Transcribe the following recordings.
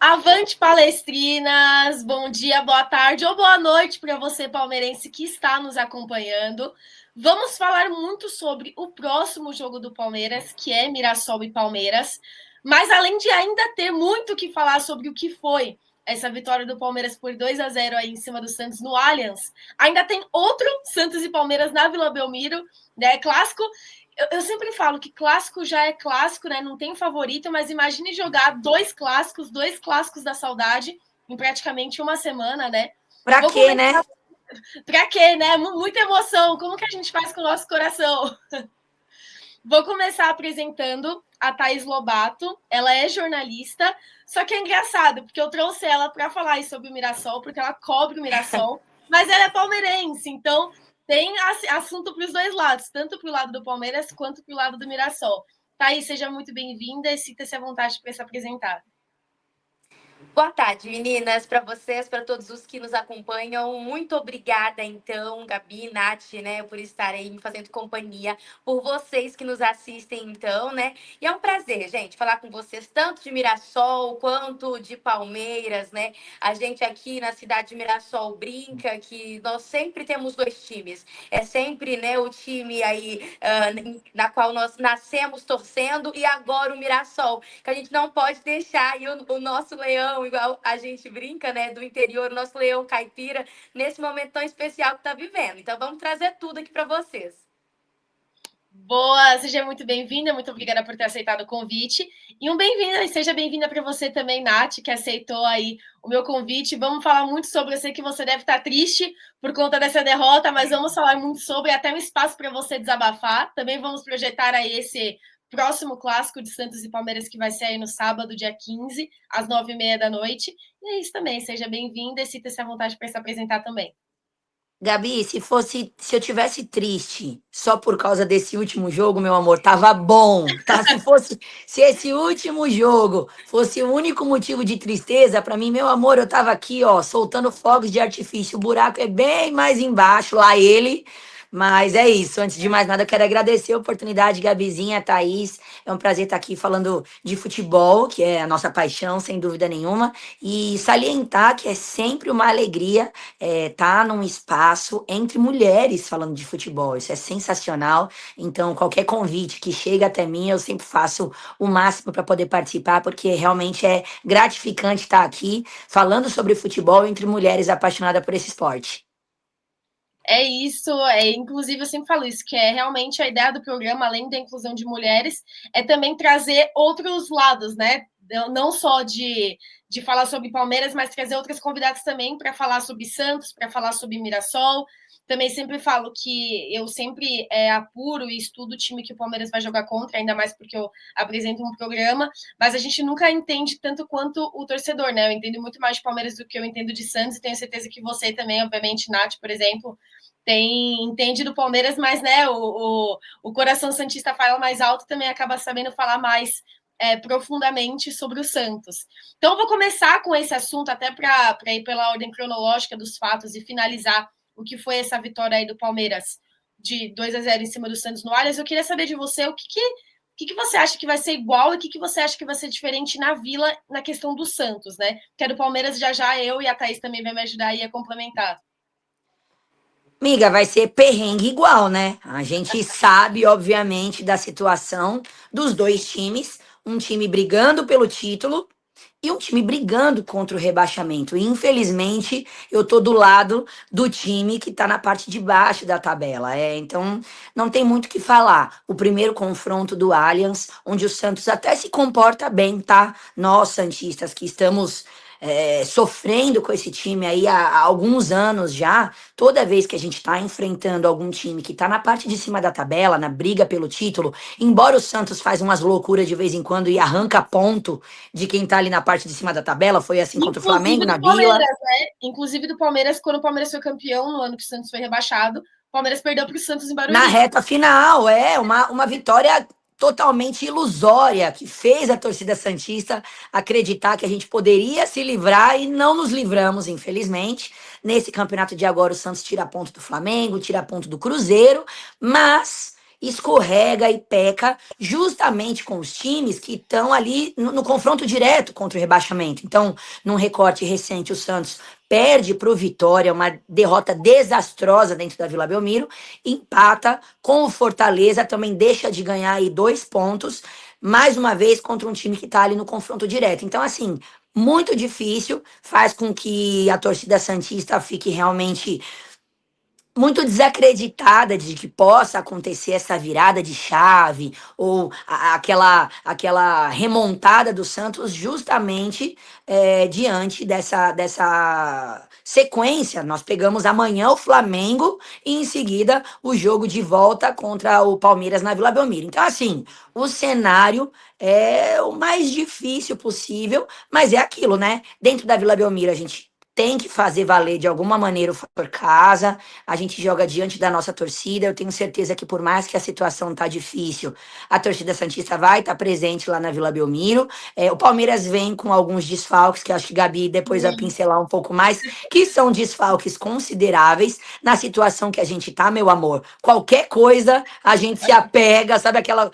Avante Palestrinas! Bom dia, boa tarde ou boa noite para você palmeirense que está nos acompanhando. Vamos falar muito sobre o próximo jogo do Palmeiras, que é Mirassol e Palmeiras. Mas além de ainda ter muito o que falar sobre o que foi essa vitória do Palmeiras por 2-0 aí em cima do Santos no Allianz, ainda tem outro Santos e Palmeiras na Vila Belmiro, né? Clássico. Eu sempre falo que clássico já é clássico, né? Não tem favorito, mas imagine jogar dois clássicos da saudade em praticamente uma semana, né? Pra Vou quê, né? começar. Pra quê, né? Muita emoção. Como que a gente faz com o nosso coração? Vou começar apresentando a Thaís Lobato. Ela é jornalista, só que é engraçado, porque eu trouxe ela para falar sobre o Mirassol, porque ela cobre o Mirassol, mas ela é palmeirense, então tem assunto para os dois lados, tanto para o lado do Palmeiras quanto para o lado do Mirassol. Thaís, seja muito bem-vinda e sinta-se à vontade para se apresentar. Boa tarde, meninas, para vocês, para todos os que nos acompanham. Muito obrigada, então, Gabi, Nath, né, por estarem me fazendo companhia, por vocês que nos assistem, então, né? E é um prazer, gente, falar com vocês tanto de Mirassol quanto de Palmeiras, né? A gente aqui na cidade de Mirassol brinca que nós sempre temos dois times. É sempre, né, o time aí na qual nós nascemos torcendo e agora o Mirassol, que a gente não pode deixar aí o nosso leão, igual a gente brinca, né, do interior, o nosso leão caipira, nesse momento tão especial que está vivendo. Então, vamos trazer tudo aqui para vocês. Boa, seja muito bem-vinda, muito obrigada por ter aceitado o convite. E seja bem-vinda para você também, Nath, que aceitou aí o meu convite. Vamos falar muito sobre, eu sei que você deve estar triste por conta dessa derrota, mas vamos falar muito sobre, até um espaço para você desabafar. Também vamos projetar aí esse próximo clássico de Santos e Palmeiras, que vai ser aí no sábado, dia 15, às 9h30 da noite. E é isso também, seja bem-vinda e sinta-se à vontade para se apresentar também. Gabi, se eu tivesse triste só por causa desse último jogo, meu amor, tava bom, tá? Se esse último jogo fosse o único motivo de tristeza, pra mim, meu amor, eu tava aqui, ó, soltando fogos de artifício. O buraco é bem mais embaixo, lá ele. Mas é isso. Antes de mais nada, eu quero agradecer a oportunidade, Gabizinha, Thaís. É um prazer estar aqui falando de futebol, que é a nossa paixão, sem dúvida nenhuma. E salientar que é sempre uma alegria tá num espaço entre mulheres falando de futebol. Isso é sensacional. Então, qualquer convite que chega até mim, eu sempre faço o máximo para poder participar, porque realmente é gratificante estar aqui falando sobre futebol entre mulheres apaixonadas por esse esporte. É isso, inclusive eu sempre falo isso, que é realmente a ideia do programa, além da inclusão de mulheres, é também trazer outros lados, né? Não só de falar sobre Palmeiras, mas trazer outras convidadas também para falar sobre Santos, para falar sobre Mirassol. Também sempre falo que eu sempre apuro e estudo o time que o Palmeiras vai jogar contra, ainda mais porque eu apresento um programa, mas a gente nunca entende tanto quanto o torcedor, né? Eu entendo muito mais de Palmeiras do que eu entendo de Santos, e tenho certeza que você também, obviamente, Nath, por exemplo, entende do Palmeiras, mas né, o coração santista fala mais alto, também acaba sabendo falar mais profundamente sobre o Santos. Então, eu vou começar com esse assunto, até para ir pela ordem cronológica dos fatos e finalizar o que foi essa vitória aí do Palmeiras de 2-0 em cima do Santos no Allianz. Eu queria saber de você o que você acha que vai ser igual e o que você acha que vai ser diferente na Vila na questão do Santos, né? Que é do Palmeiras, já eu e a Thaís também vai me ajudar aí a complementar. Miga, vai ser perrengue igual, né? A gente sabe, obviamente, da situação dos dois times. Um time brigando pelo título e um time brigando contra o rebaixamento. E, infelizmente, eu tô do lado do time que tá na parte de baixo da tabela. Então, não tem muito o que falar. O primeiro confronto do Allianz, onde o Santos até se comporta bem, tá? Nós, santistas, que estamos sofrendo com esse time aí há alguns anos já, toda vez que a gente tá enfrentando algum time que tá na parte de cima da tabela, na briga pelo título, embora o Santos faz umas loucuras de vez em quando e arranca ponto de quem tá ali na parte de cima da tabela, foi assim contra o Flamengo na Vila. Né? Inclusive do Palmeiras, quando o Palmeiras foi campeão, no ano que o Santos foi rebaixado, o Palmeiras perdeu para o Santos em Barueri. Na reta final, uma vitória totalmente ilusória, que fez a torcida santista acreditar que a gente poderia se livrar e não nos livramos, infelizmente. Nesse campeonato de agora, o Santos tira ponto do Flamengo, tira ponto do Cruzeiro, mas escorrega e peca justamente com os times que estão ali no confronto direto contra o rebaixamento. Então, num recorte recente, o Santos perde para o Vitória, uma derrota desastrosa dentro da Vila Belmiro, empata com o Fortaleza, também deixa de ganhar aí 2 pontos, mais uma vez contra um time que está ali no confronto direto. Então, assim, muito difícil, faz com que a torcida santista fique realmente muito desacreditada de que possa acontecer essa virada de chave ou aquela remontada do Santos justamente diante dessa sequência. Nós pegamos amanhã o Flamengo e em seguida o jogo de volta contra o Palmeiras na Vila Belmiro. Então, assim, o cenário é o mais difícil possível, mas é aquilo, né? Dentro da Vila Belmiro a gente tem que fazer valer de alguma maneira o fator casa, a gente joga diante da nossa torcida. Eu tenho certeza que, por mais que a situação tá difícil, a torcida santista vai estar presente lá na Vila Belmiro. O Palmeiras vem com alguns desfalques, que acho que Gabi depois vai pincelar um pouco mais, que são desfalques consideráveis na situação que a gente tá, meu amor. Qualquer coisa a gente se apega, sabe aquela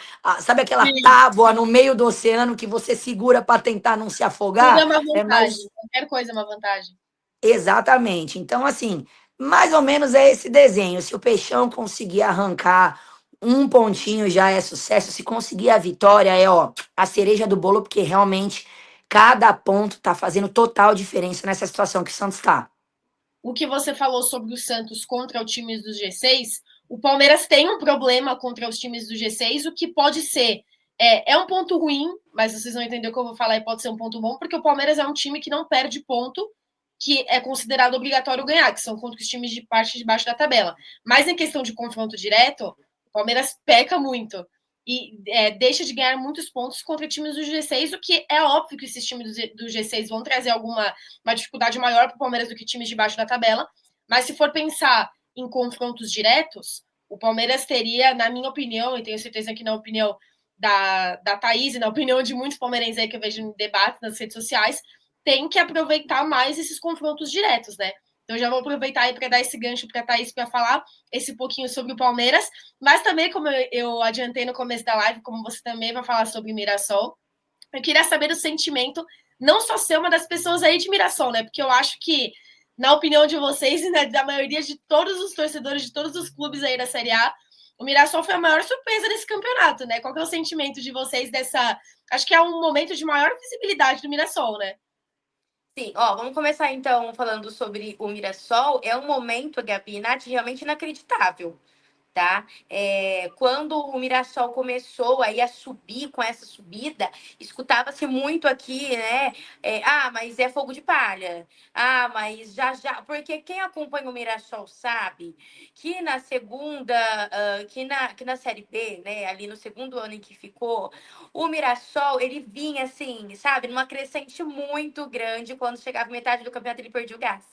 tábua no meio do oceano que você segura para tentar não se afogar? Tudo é uma vantagem, Mas qualquer coisa é uma vantagem. exatamente. Então, assim, mais ou menos é esse desenho. Se o Peixão conseguir arrancar um pontinho já é sucesso. Se conseguir a vitória é, ó, a cereja do bolo, porque realmente cada ponto tá fazendo total diferença nessa situação que o Santos está. O que você falou sobre o Santos contra os times do G6, o Palmeiras tem um problema contra os times do G6, o que pode ser um ponto ruim, mas vocês vão entender o que eu vou falar e pode ser um ponto bom, porque o Palmeiras é um time que não perde ponto, que é considerado obrigatório ganhar, que são contra os times de parte de baixo da tabela. Mas em questão de confronto direto, o Palmeiras peca muito e deixa de ganhar muitos pontos contra times do G6, o que é óbvio que esses times do G6 vão trazer uma dificuldade maior para o Palmeiras do que times de baixo da tabela. Mas se for pensar em confrontos diretos, o Palmeiras teria, na minha opinião, e tenho certeza que na opinião da Thaís e na opinião de muitos palmeirenses aí que eu vejo em debate nas redes sociais, tem que aproveitar mais esses confrontos diretos, né? Então já vou aproveitar aí para dar esse gancho para a Thaís para falar esse pouquinho sobre o Palmeiras, mas também, como eu adiantei no começo da live, como você também vai falar sobre o Mirassol, eu queria saber o sentimento, não só ser uma das pessoas aí de Mirassol, né? Porque eu acho que, na opinião de vocês e da maioria de todos os torcedores de todos os clubes aí da Série A, o Mirassol foi a maior surpresa desse campeonato, né? Qual que é o sentimento de vocês dessa... Acho que é um momento de maior visibilidade do Mirassol, né? Sim, ó, vamos começar então falando sobre o Mirassol. É um momento, Gabi, Nath, realmente inacreditável. Tá? Quando o Mirassol começou aí a subir com essa subida, escutava-se muito aqui, né? Mas é fogo de palha. Ah, mas já. Porque quem acompanha o Mirassol sabe que na segunda, que na Série B, né? Ali no segundo ano em que ficou, o Mirassol, ele vinha assim, sabe? Numa crescente muito grande. Quando chegava metade do campeonato, ele perdia o gás.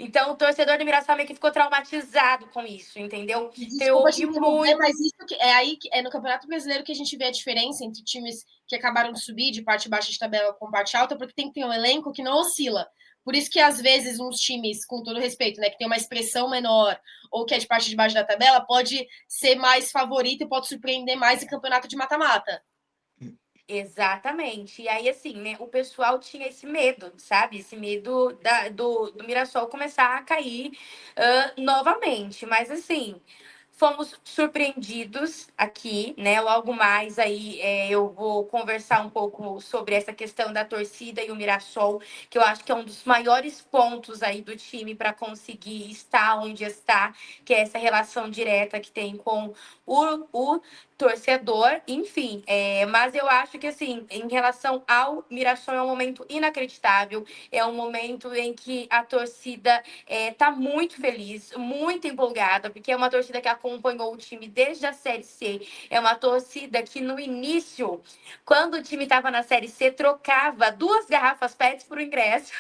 Então, o torcedor do Mirassol meio que ficou traumatizado com isso, entendeu? Então, eu Desculpa te ouvi interromper, muito. mas isso que é aí que é no Campeonato Brasileiro que a gente vê a diferença entre times que acabaram de subir de parte baixa de tabela com parte alta, porque tem que ter um elenco que não oscila. Por isso que, às vezes, uns times, com todo respeito, né, que tem uma expressão menor ou que é de parte de baixo da tabela, pode ser mais favorito e pode surpreender mais em campeonato de mata-mata. Exatamente. E aí, assim, né, o pessoal tinha esse medo, sabe? Esse medo do Mirassol começar a cair novamente. Mas, assim, fomos surpreendidos aqui, né? Logo mais aí eu vou conversar um pouco sobre essa questão da torcida e o Mirassol, que eu acho que é um dos maiores pontos aí do time para conseguir estar onde está, que é essa relação direta que tem com o torcedor, enfim. Mas eu acho que, assim, em relação ao Mirassol, é um momento inacreditável, é um momento em que a torcida tá muito feliz, muito empolgada, porque é uma torcida que acompanhou o time desde a Série C. É uma torcida que, no início, quando o time estava na Série C, trocava 2 garrafas PETs por ingresso,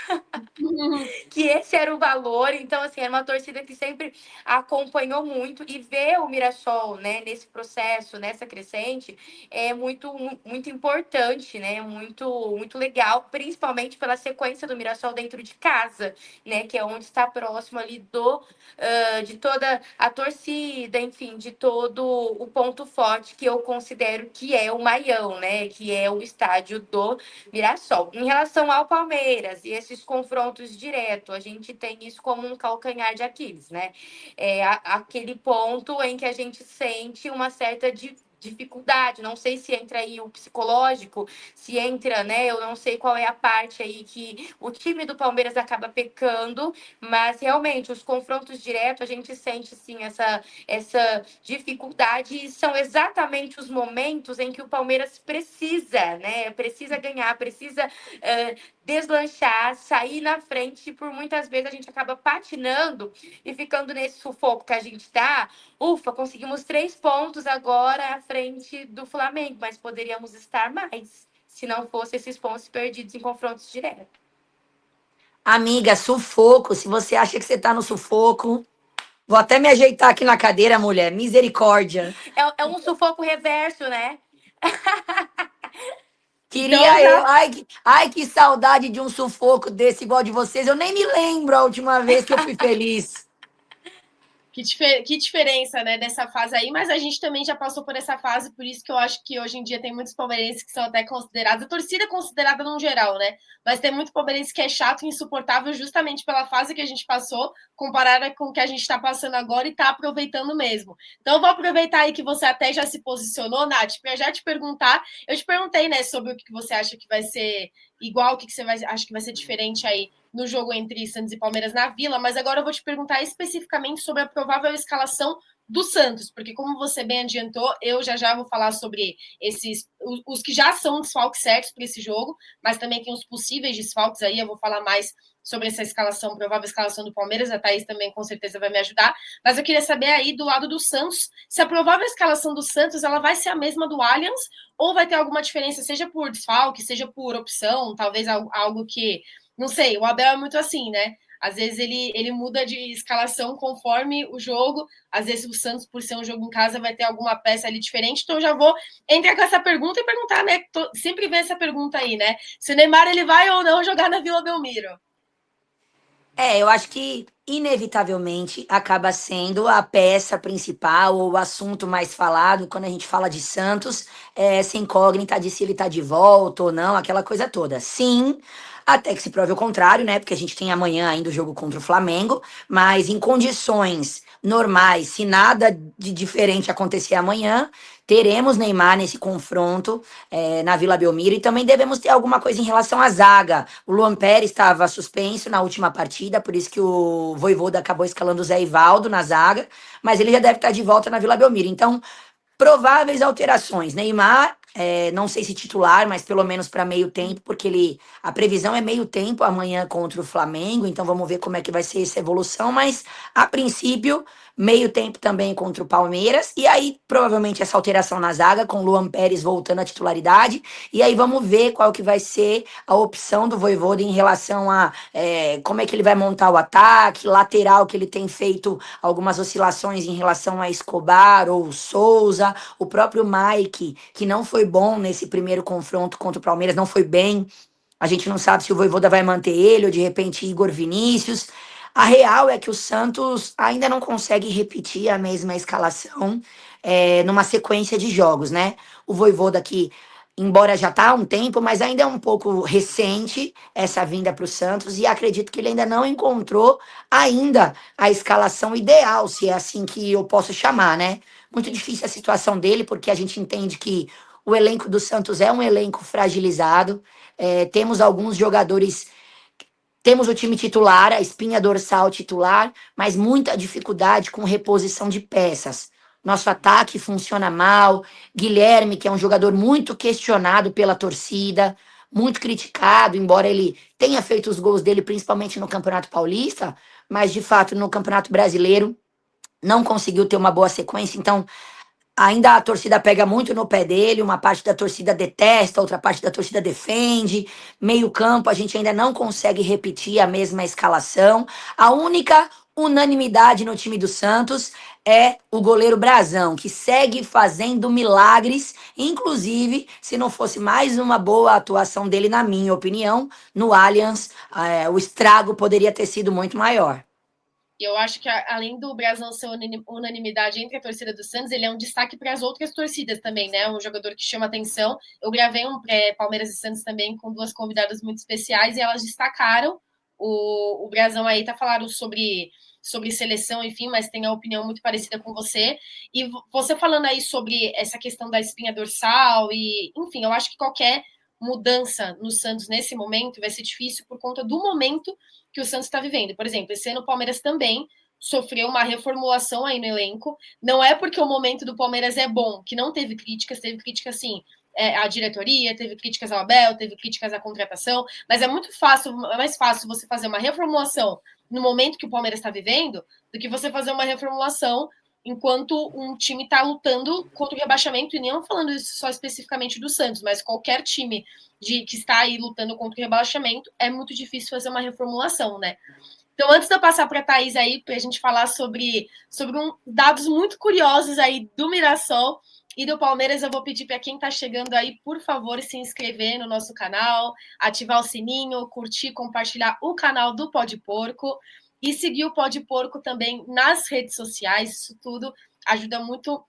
que esse era o valor. Então, assim, era uma torcida que sempre acompanhou muito e ver o Mirassol, né, nesse processo, nessa crescente, é muito, muito importante, né? Muito, muito legal, principalmente pela sequência do Mirassol dentro de casa, né? Que é onde está próximo ali de toda a torcida, enfim, de todo o ponto forte que eu considero que é o Maião, né? Que é o estádio do Mirassol. Em relação ao Palmeiras e esses confrontos diretos, a gente tem isso como um calcanhar de Aquiles, né? É aquele ponto em que a gente sente uma certa dificuldade, não sei se entra aí o psicológico, se entra, né? Eu não sei qual é a parte aí que o time do Palmeiras acaba pecando, mas realmente os confrontos diretos a gente sente sim essa dificuldade e são exatamente os momentos em que o Palmeiras precisa, né? Precisa ganhar, precisa deslanchar, sair na frente, e por muitas vezes a gente acaba patinando e ficando nesse sufoco que a gente está. Ufa, conseguimos 3 pontos agora à frente do Flamengo, mas poderíamos estar mais se não fosse esses pontos perdidos em confrontos diretos. Amiga, sufoco. Se você acha que você tá no sufoco, vou até me ajeitar aqui na cadeira, mulher. Misericórdia. É um sufoco reverso, né? Então, Queria eu. já Ai, que saudade de um sufoco desse igual de vocês. Eu nem me lembro a última vez que eu fui feliz. que diferença, né, dessa fase aí, mas a gente também já passou por essa fase, por isso que eu acho que hoje em dia tem muitos palmeirenses que são até considerados, a torcida é considerada no geral, né, mas tem muito palmeirense que é chato e insuportável justamente pela fase que a gente passou, comparada com o que a gente está passando agora e está aproveitando mesmo. Então eu vou aproveitar aí que você até já se posicionou, Nath, para já te perguntar, eu te perguntei, né, sobre o que você acha que vai ser igual, o que você acha que vai ser diferente aí no jogo entre Santos e Palmeiras na Vila, mas agora eu vou te perguntar especificamente sobre a provável escalação do Santos, porque como você bem adiantou, eu já vou falar sobre os que já são desfalques certos para esse jogo, mas também tem os possíveis desfalques aí, eu vou falar mais sobre essa escalação, provável escalação do Palmeiras, a Thaís também com certeza vai me ajudar, mas eu queria saber aí do lado do Santos, se a provável escalação do Santos, ela vai ser a mesma do Allianz, ou vai ter alguma diferença, seja por desfalque, seja por opção, talvez algo que não sei, o Abel é muito assim, né? Às vezes ele muda de escalação conforme o jogo. Às vezes o Santos, por ser um jogo em casa, vai ter alguma peça ali diferente. Então eu já vou entrar com essa pergunta e perguntar, né? Sempre vem essa pergunta aí, né? Se o Neymar ele vai ou não jogar na Vila Belmiro. Eu acho que inevitavelmente acaba sendo a peça principal ou o assunto mais falado quando a gente fala de Santos, essa incógnita de se ele tá de volta ou não, aquela coisa toda. Sim, até que se prove o contrário, né? Porque a gente tem amanhã ainda o jogo contra o Flamengo, mas em condições normais, se nada de diferente acontecer amanhã, teremos Neymar nesse confronto na Vila Belmiro e também devemos ter alguma coisa em relação à zaga. O Luan Pérez estava suspenso na última partida, por isso que o Vojvoda acabou escalando o Zé Ivaldo na zaga, mas ele já deve estar de volta na Vila Belmiro. Então, prováveis alterações. Neymar, não sei se titular, mas pelo menos para meio tempo, porque a previsão é meio tempo amanhã contra o Flamengo, então vamos ver como é que vai ser essa evolução, mas a princípio, meio tempo também contra o Palmeiras, e aí provavelmente essa alteração na zaga, com o Luan Pérez voltando à titularidade, e aí vamos ver qual que vai ser a opção do Vojvoda em relação a como é que ele vai montar o ataque, lateral que ele tem feito algumas oscilações em relação a Escobar ou Souza, o próprio Mike, que não foi bom nesse primeiro confronto contra o Palmeiras, não foi bem. A gente não sabe se o Vojvoda vai manter ele ou de repente Igor Vinícius. A real é que o Santos ainda não consegue repetir a mesma escalação numa sequência de jogos, né? O Vojvoda que, embora já está há um tempo, mas ainda é um pouco recente essa vinda para o Santos e acredito que ele ainda não encontrou ainda a escalação ideal, se é assim que eu posso chamar, né? Muito difícil a situação dele, porque a gente entende que o elenco do Santos é um elenco fragilizado, temos alguns jogadores. Temos o time titular, a espinha dorsal titular, mas muita dificuldade com reposição de peças. Nosso ataque funciona mal. Guilherme, que é um jogador muito questionado pela torcida, muito criticado, embora ele tenha feito os gols dele principalmente no Campeonato Paulista, mas de fato no Campeonato Brasileiro não conseguiu ter uma boa sequência. Então, ainda a torcida pega muito no pé dele, uma parte da torcida detesta, outra parte da torcida defende. Meio-campo, a gente ainda não consegue repetir a mesma escalação. A única unanimidade no time do Santos é o goleiro Brazão, que segue fazendo milagres. Inclusive, se não fosse mais uma boa atuação dele, na minha opinião, no Allianz, o estrago poderia ter sido muito maior. E eu acho que, além do Brasão ser unanimidade entre a torcida do Santos, ele é um destaque para as outras torcidas também, né? Um jogador que chama atenção. Eu gravei um pré-Palmeiras e Santos também com 2 convidadas muito especiais e elas destacaram o Brasão aí, falaram sobre seleção, enfim, mas tem a opinião muito parecida com você. E você falando aí sobre essa questão da espinha dorsal e, enfim, eu acho que qualquer mudança no Santos nesse momento vai ser difícil por conta do momento que o Santos está vivendo. Por exemplo, esse ano o Palmeiras também sofreu uma reformulação aí no elenco. Não é porque o momento do Palmeiras é bom, que não teve críticas, teve críticas sim à diretoria, teve críticas ao Abel, teve críticas à contratação, mas é mais fácil você fazer uma reformulação no momento que o Palmeiras está vivendo do que você fazer uma reformulação enquanto um time está lutando contra o rebaixamento, e não falando isso só especificamente do Santos, mas qualquer time que está aí lutando contra o rebaixamento, é muito difícil fazer uma reformulação, né? Então, antes de eu passar para a Thaís aí, para a gente falar sobre dados muito curiosos aí do Mirassol e do Palmeiras, eu vou pedir para quem está chegando aí, por favor, se inscrever no nosso canal, ativar o sininho, curtir, compartilhar o canal do Pó de Porco e seguir o Pó de Porco também nas redes sociais. Isso tudo ajuda muito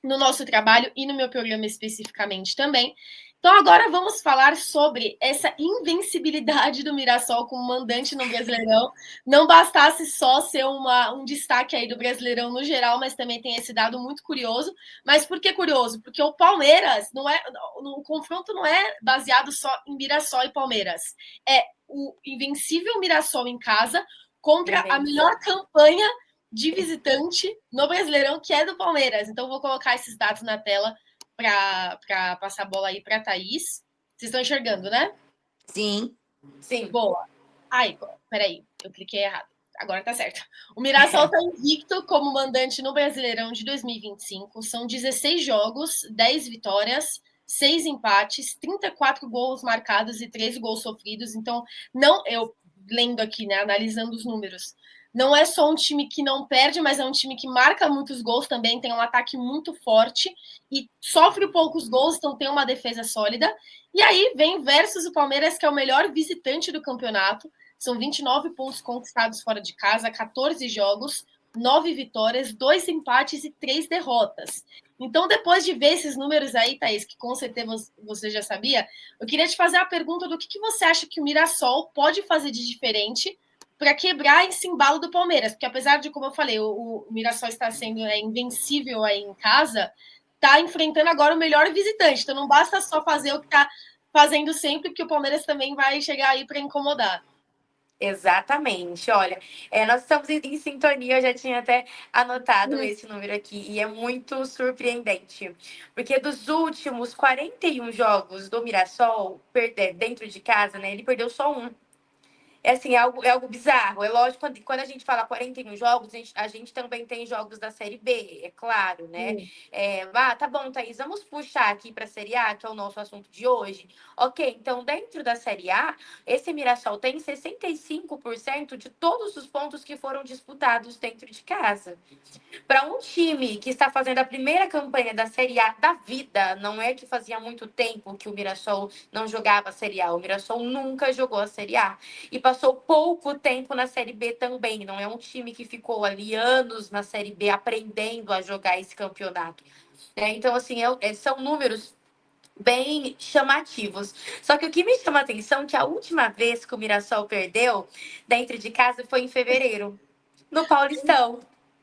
no nosso trabalho e no meu programa especificamente também. Então, agora vamos falar sobre essa invencibilidade do Mirassol como mandante no Brasileirão. Não bastasse só ser um destaque aí do Brasileirão no geral, mas também tem esse dado muito curioso. Mas por que curioso? Porque o Palmeiras o confronto não é baseado só em Mirassol e Palmeiras. É o invencível Mirassol em casa contra a melhor campanha de visitante no Brasileirão, que é do Palmeiras. Então, vou colocar esses dados na tela para passar a bola aí para a Thaís. Vocês estão enxergando, né? Sim. Sim. Boa. Ai, peraí, eu cliquei errado. Agora tá certo. O Mirassol está invicto como mandante no Brasileirão de 2025. São 16 jogos, 10 vitórias, 6 empates, 34 gols marcados e 13 gols sofridos. Então, não, eu lendo aqui, né, analisando os números, não é só um time que não perde, mas é um time que marca muitos gols também, tem um ataque muito forte e sofre poucos gols, então tem uma defesa sólida. E aí vem versus o Palmeiras, que é o melhor visitante do campeonato. São 29 pontos conquistados fora de casa, 14 jogos, 9 vitórias, 2 empates e 3 derrotas. Então, depois de ver esses números aí, Thaís, que com certeza você já sabia, eu queria te fazer a pergunta do que você acha que o Mirassol pode fazer de diferente para quebrar esse embalo do Palmeiras. Porque apesar de, como eu falei, o Mirassol está sendo invencível aí em casa, está enfrentando agora o melhor visitante. Então, não basta só fazer o que está fazendo sempre, porque o Palmeiras também vai chegar aí para incomodar. Exatamente. Olha, nós estamos em sintonia, eu já tinha até anotado esse número aqui, e é muito surpreendente. Porque dos últimos 41 jogos do Mirassol, dentro de casa, né, ele perdeu só um. É assim, é algo bizarro. É lógico, quando a gente fala 41 jogos, a gente também tem jogos da Série B, é claro, né? Tá bom, Thaís, vamos puxar aqui para a Série A, que é o nosso assunto de hoje. Ok, então dentro da Série A, esse Mirassol tem 65% de todos os pontos que foram disputados dentro de casa. Para um time que está fazendo a primeira campanha da Série A da vida, não é que fazia muito tempo que o Mirassol não jogava a Série A. O Mirassol nunca jogou a Série A. E passou pouco tempo na Série B também. Não é um time que ficou ali anos na Série B aprendendo a jogar esse campeonato. Então, assim, são números bem chamativos. Só que o que me chama a atenção é que a última vez que o Mirassol perdeu dentro de casa foi em fevereiro, no Paulistão.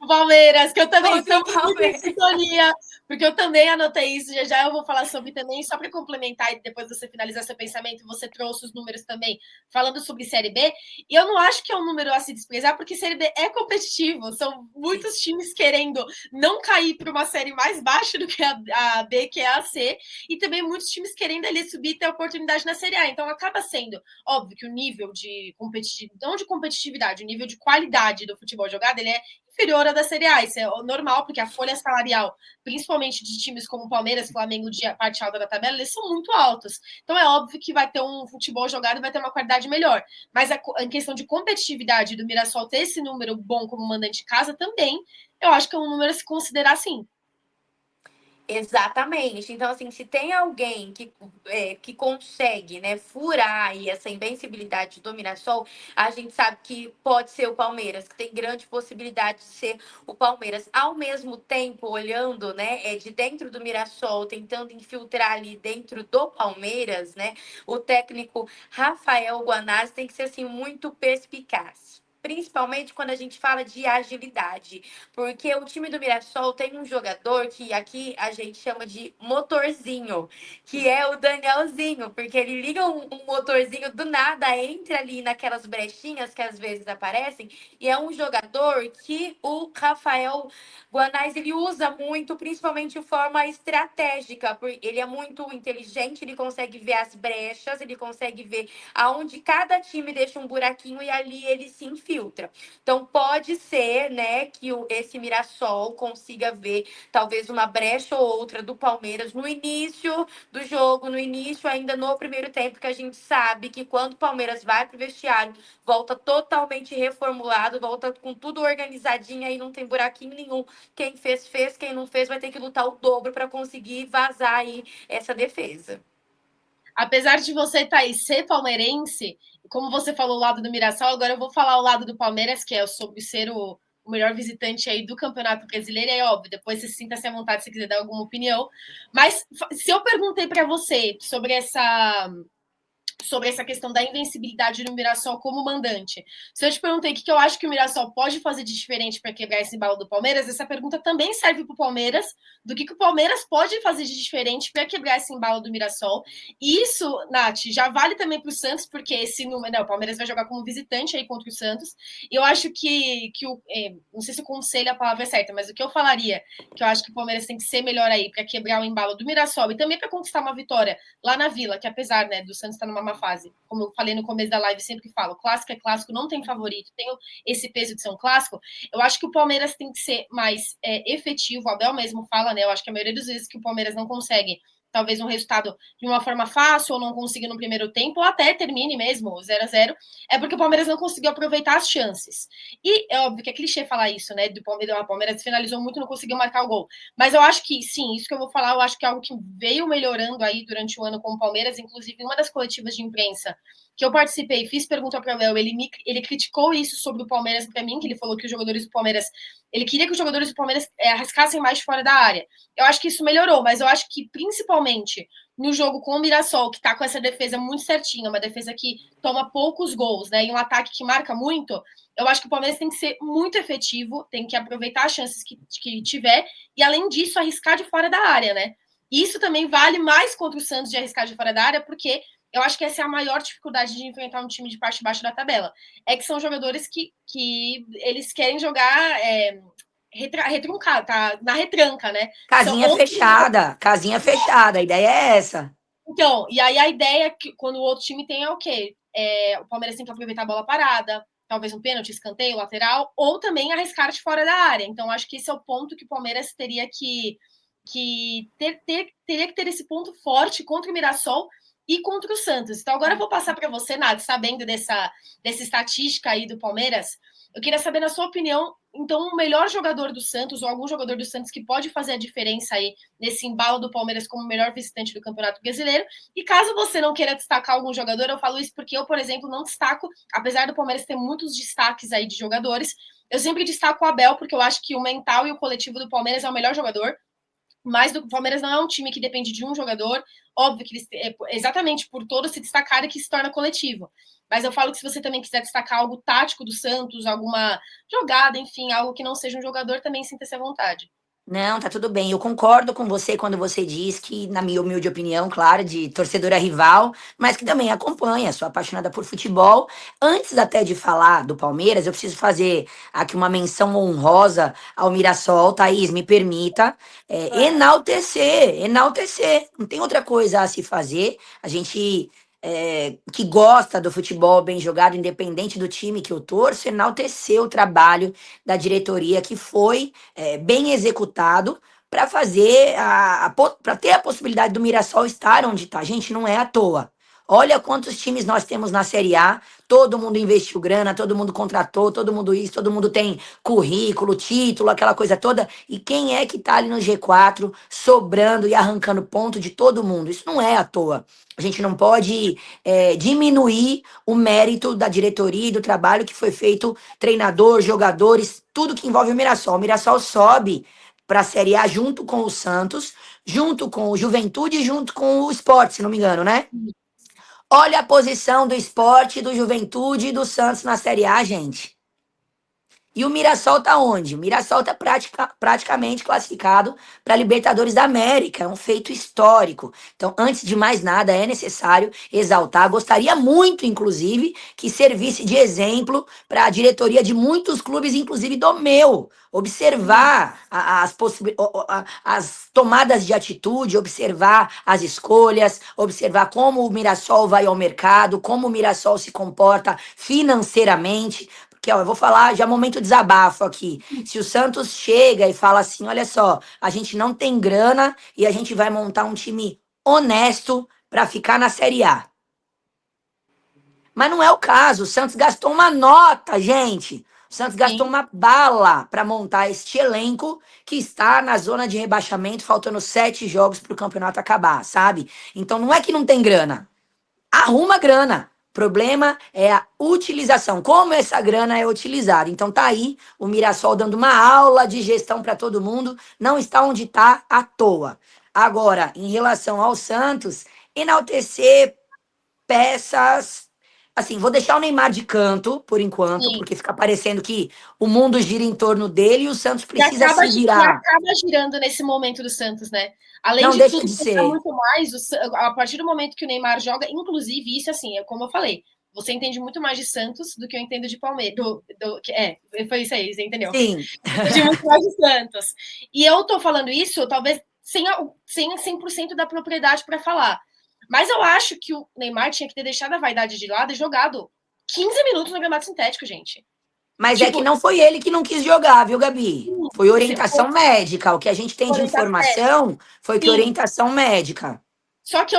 Palmeiras, que eu também estou muito em sintonia, porque eu também anotei isso, já eu vou falar sobre também, só para complementar e depois você finalizar seu pensamento, você trouxe os números também, falando sobre Série B, e eu não acho que é um número a se desprezar, porque Série B é competitivo, são muitos times querendo não cair para uma série mais baixa do que a B, que é a C, e também muitos times querendo ali subir e ter oportunidade na Série A, então acaba sendo, óbvio que o nível de competitividade, não de competitividade, o nível de qualidade do futebol jogado, ele é inferior à da Série A. Isso é normal, porque a folha salarial, principalmente de times como Palmeiras, Flamengo, de parte alta da tabela, eles são muito altos. Então é óbvio que vai ter um futebol jogado e vai ter uma qualidade melhor. Mas em questão de competitividade do Mirassol ter esse número bom como mandante de casa também, eu acho que é um número a se considerar sim. Exatamente. Então, assim, se tem alguém que consegue, né, furar aí essa invencibilidade do Mirassol, a gente sabe que pode ser o Palmeiras, que tem grande possibilidade de ser o Palmeiras. Ao mesmo tempo, olhando, né, de dentro do Mirassol, tentando infiltrar ali dentro do Palmeiras, né, o técnico Rafael Guanás tem que ser, assim, muito perspicaz. Principalmente quando a gente fala de agilidade. Porque o time do Mirassol tem um jogador que aqui a gente chama de motorzinho, que é o Danielzinho, porque ele liga um motorzinho do nada, entra ali naquelas brechinhas que às vezes aparecem, e é um jogador que o Rafael Guanais ele usa muito, principalmente de forma estratégica, porque ele é muito inteligente, ele consegue ver as brechas, ele consegue ver aonde cada time deixa um buraquinho e ali ele se infiltra. Então, pode ser, né, que esse Mirassol consiga ver talvez uma brecha ou outra do Palmeiras no início do jogo, no início ainda no primeiro tempo, que a gente sabe que quando o Palmeiras vai para o vestiário, volta totalmente reformulado, volta com tudo organizadinho, aí não tem buraquinho nenhum. Quem fez, fez. Quem não fez vai ter que lutar o dobro para conseguir vazar aí essa defesa. Apesar de você, Thaís, ser palmeirense, como você falou o lado do Mirassol, agora eu vou falar o lado do Palmeiras, que é sobre ser o melhor visitante aí do Campeonato Brasileiro. É óbvio, depois você sinta-se à vontade se quiser dar alguma opinião. Mas se eu perguntei para você sobre essa questão da invencibilidade do Mirassol como mandante. Se eu te perguntei o que eu acho que o Mirassol pode fazer de diferente para quebrar esse embalo do Palmeiras, essa pergunta também serve para o Palmeiras, do que o Palmeiras pode fazer de diferente para quebrar esse embalo do Mirassol. E isso, Nath, já vale também para o Santos, porque esse número, né, o Palmeiras vai jogar como visitante aí contra o Santos. E eu acho que não sei se o conselho é a palavra certa, mas o que eu falaria, que eu acho que o Palmeiras tem que ser melhor aí para quebrar o embalo do Mirassol e também para conquistar uma vitória lá na Vila, que apesar, né, do Santos estar numa má fase, como eu falei no começo da live, sempre falo, clássico é clássico, não tem favorito, tem esse peso de ser um clássico. Eu acho que o Palmeiras tem que ser mais efetivo, o Abel mesmo fala, né, eu acho que a maioria das vezes que o Palmeiras não consegue talvez um resultado de uma forma fácil ou não consiga no primeiro tempo, ou até termine mesmo 0-0, é porque o Palmeiras não conseguiu aproveitar as chances. E é óbvio que é clichê falar isso, né? Do Palmeiras, o Palmeiras finalizou muito, não conseguiu marcar o gol. Mas eu acho que, sim, isso que eu vou falar, eu acho que é algo que veio melhorando aí durante o ano com o Palmeiras, inclusive em uma das coletivas de imprensa que eu participei, fiz pergunta para o Léo, ele criticou isso sobre o Palmeiras para mim, que ele falou que os jogadores do Palmeiras, ele queria que os jogadores do Palmeiras arriscassem mais de fora da área. Eu acho que isso melhorou, mas eu acho que principalmente no jogo com o Mirassol, que está com essa defesa muito certinha, uma defesa que toma poucos gols, né, e um ataque que marca muito, eu acho que o Palmeiras tem que ser muito efetivo, tem que aproveitar as chances que tiver, e além disso, arriscar de fora da área, né? Isso também vale mais contra o Santos de arriscar de fora da área, porque eu acho que essa é a maior dificuldade de enfrentar um time de parte de baixo da tabela. É que são jogadores que eles querem jogar retruncar, tá na retranca, né? Casinha fechada, a ideia é essa. Então, e aí a ideia é que quando o outro time tem é o quê? O Palmeiras tem que aproveitar a bola parada, talvez um pênalti, escanteio, lateral, ou também arriscar de fora da área. Então, acho que esse é o ponto que o Palmeiras teria teria que ter esse ponto forte contra o Mirassol e contra o Santos. Então, agora eu vou passar para você, Nath, sabendo dessa estatística aí do Palmeiras. Eu queria saber, na sua opinião, então, o melhor jogador do Santos, ou algum jogador do Santos que pode fazer a diferença aí nesse embalo do Palmeiras como melhor visitante do Campeonato Brasileiro. E caso você não queira destacar algum jogador, eu falo isso porque eu, por exemplo, não destaco, apesar do Palmeiras ter muitos destaques aí de jogadores, eu sempre destaco o Abel, porque eu acho que o mental e o coletivo do Palmeiras é o melhor jogador. Mas o Palmeiras não é um time que depende de um jogador. Óbvio que eles, exatamente por todos se destacarem que se torna coletivo. Mas eu falo que se você também quiser destacar algo tático do Santos, alguma jogada, enfim, algo que não seja um jogador, também sinta-se à vontade. Não, tá tudo bem. Eu concordo com você quando você diz que, na minha humilde opinião, claro, de torcedora rival, mas que também acompanha, sou apaixonada por futebol. Antes até de falar do Palmeiras, eu preciso fazer aqui uma menção honrosa ao Mirassol. Thaís, me permita enaltecer. Não tem outra coisa a se fazer. A gente que gosta do futebol bem jogado, independente do time que eu torço, enaltecer o trabalho da diretoria que foi bem executado para fazer para ter a possibilidade do Mirassol estar onde está. Gente, não é à toa. Olha quantos times nós temos na Série A. Todo mundo investiu grana, todo mundo contratou, todo mundo isso, todo mundo tem currículo, título, aquela coisa toda. E quem é que tá ali no G4 sobrando e arrancando ponto de todo mundo? Isso não é à toa. A gente não pode diminuir o mérito da diretoria e do trabalho que foi feito, treinador, jogadores, tudo que envolve o Mirassol. O Mirassol sobe para a Série A junto com o Santos, junto com o Juventude e junto com o Sport, se não me engano, né? Olha a posição do Sport, do Juventude e do Santos na Série A, gente. E o Mirassol tá onde? O Mirassol tá praticamente classificado para a Libertadores da América. É um feito histórico. Então, antes de mais nada, é necessário exaltar. Gostaria muito, inclusive, que servisse de exemplo para a diretoria de muitos clubes, inclusive do meu. Observar as tomadas de atitude, observar as escolhas, observar como o Mirassol vai ao mercado, como o Mirassol se comporta financeiramente. Porque, ó, eu vou falar já momento desabafo aqui. Se o Santos chega e fala assim, olha só, a gente não tem grana e a gente vai montar um time honesto para ficar na Série A. Mas não é o caso. O Santos gastou uma nota, gente. O Santos gastou uma bala para montar este elenco que está na zona de rebaixamento, faltando 7 jogos para o campeonato acabar, sabe? Então não é que não tem grana. Arruma grana. O problema é a utilização, como essa grana é utilizada. Então tá aí o Mirassol dando uma aula de gestão para todo mundo, não está onde está à toa. Agora, em relação ao Santos, enaltecer peças. Assim, vou deixar o Neymar de canto, por enquanto, Sim. porque fica parecendo que o mundo gira em torno dele e o Santos E precisa acaba, se virar. acaba girando nesse momento do Santos, né? Além Não de deixa tudo, de pensar ser. muito mais, a partir do momento que o Neymar joga, inclusive, isso assim, é como eu falei, você entende muito mais de Santos do que eu entendo de Palmeiras. Foi isso aí, você entendeu? Sim. Eu entendi muito mais de Santos. E eu tô falando isso, talvez, sem 100% da propriedade para falar. Mas eu acho que o Neymar tinha que ter deixado a vaidade de lado e jogado 15 minutos no gramado sintético, gente. Mas é que Tipo, não foi ele que não quis jogar, viu, Gabi? Foi se orientação médica. O que a gente tem de informação foi que sim. orientação médica. Só que